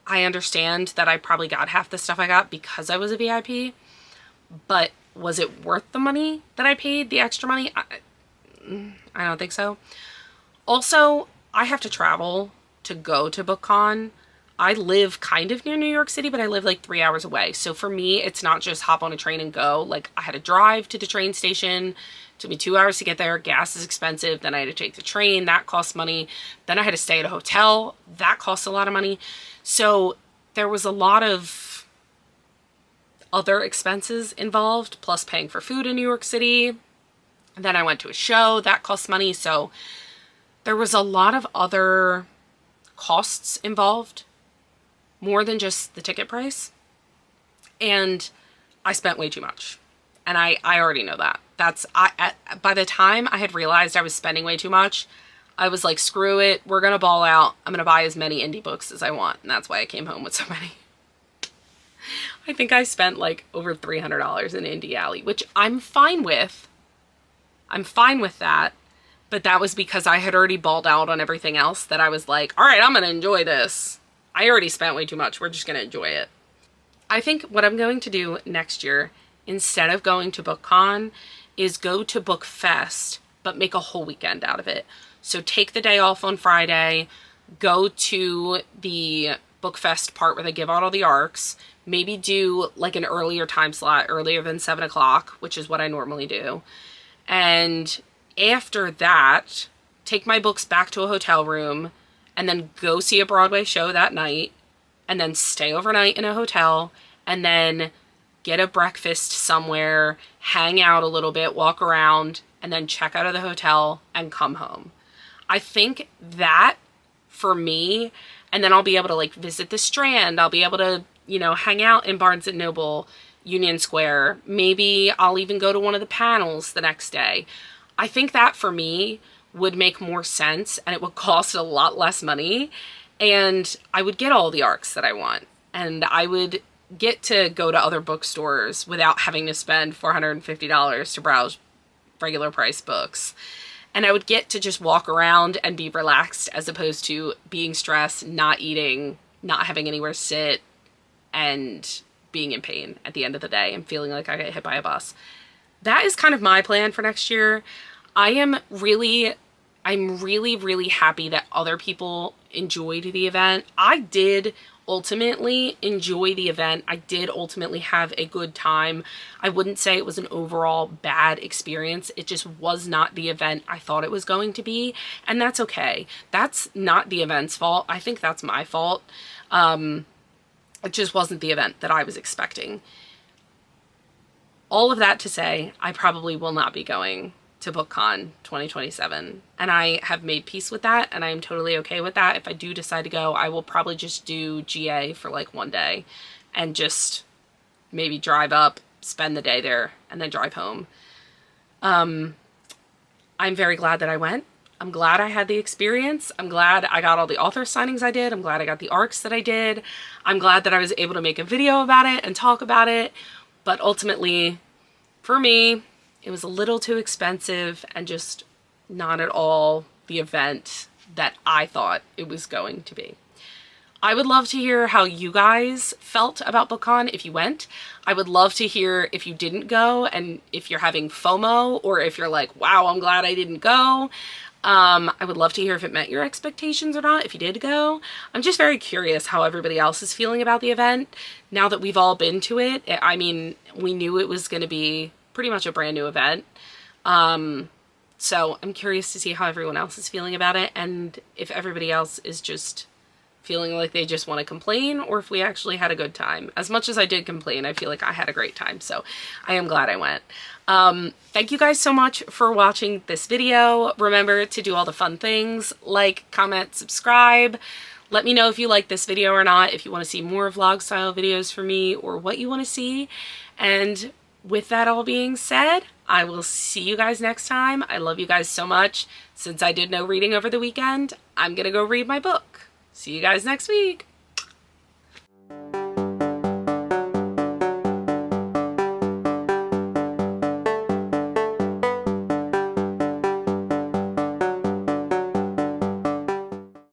I understand that I probably got half the stuff I got because I was a VIP, but was it worth the money that I paid, the extra money? I don't think so. Also, I have to travel to go to Bookcon. I live kind of near New York City, but I live like 3 hours away. So for me, it's not just hop on a train and go. Like, I had to drive to the train station. It took me 2 hours to get there. Gas is expensive. Then I had to take the train. That costs money. Then I had to stay at a hotel. That costs a lot of money. So there was a lot of other expenses involved, plus paying for food in New York City. And then I went to a show. That costs money. So there was a lot of other costs involved, more than just the ticket price. And I spent way too much. And I already know that. By the time I had realized I was spending way too much, I was like, screw it. We're going to ball out. I'm going to buy as many indie books as I want. And that's why I came home with so many. I think I spent like over $300 in Indie Alley, which I'm fine with. I'm fine with that. But that was because I had already balled out on everything else that I was like, all right, I'm going to enjoy this. I already spent way too much. We're just going to enjoy it. I think what I'm going to do next year, instead of going to Bookcon, is go to Book Fest, but make a whole weekend out of it. So take the day off on Friday, go to the Book Fest part where they give out all the ARCs, maybe do like an earlier time slot, earlier than 7 o'clock, which is what I normally do. And after that, take my books back to a hotel room and then go see a Broadway show that night and then stay overnight in a hotel and then get a breakfast somewhere, hang out a little bit, walk around, and then check out of the hotel and come home. I think that for me, and then I'll be able to like visit the Strand. I'll be able to, you know, hang out in Barnes & Noble, Union Square. Maybe I'll even go to one of the panels the next day. I think that for me would make more sense and it would cost a lot less money and I would get all the ARCs that I want and I would get to go to other bookstores without having to spend $450 to browse regular price books. And I would get to just walk around and be relaxed as opposed to being stressed, not eating, not having anywhere to sit, and being in pain at the end of the day and feeling like I get hit by a bus. That is kind of my plan for next year. I'm really happy that other people enjoyed the event. I did ultimately enjoy the event. I did ultimately have a good time. I wouldn't say it was an overall bad experience. It just was not the event I thought it was going to be, and that's okay. That's not the event's fault. I think that's my fault. It just wasn't the event that I was expecting. All of that to say, I probably will not be going to Bookcon 2027, and I have made peace with that, and I am totally okay with that. If I do decide to go, I will probably just do GA for like one day and just maybe drive up, spend the day there, and then drive home. I'm very glad that I went. I'm glad I had the experience. I'm glad I got all the author signings I did. I'm glad I got the ARCs that I did. I'm glad that I was able to make a video about it and talk about it. But ultimately, for me, it was a little too expensive and just not at all the event that I thought it was going to be. I would love to hear how you guys felt about Bookcon if you went. I would love to hear if you didn't go and if you're having FOMO or if you're like, wow, I'm glad I didn't go. I would love to hear if it met your expectations or not, if you did go. I'm just very curious how everybody else is feeling about the event now that we've all been to it. I mean, we knew it was going to be pretty much a brand new event. So I'm curious to see how everyone else is feeling about it and if everybody else is just feeling like they just want to complain or if we actually had a good time. As much as I did complain, I feel like I had a great time, so I am glad I went. Thank you guys so much for watching this video. Remember to do all the fun things, like, comment, subscribe. Let me know if you like this video or not, if you want to see more vlog style videos from me or what you want to see. And with that all being said, I will see you guys next time. I love you guys so much. Since I did no reading over the weekend, I'm gonna go read my book. See you guys next week.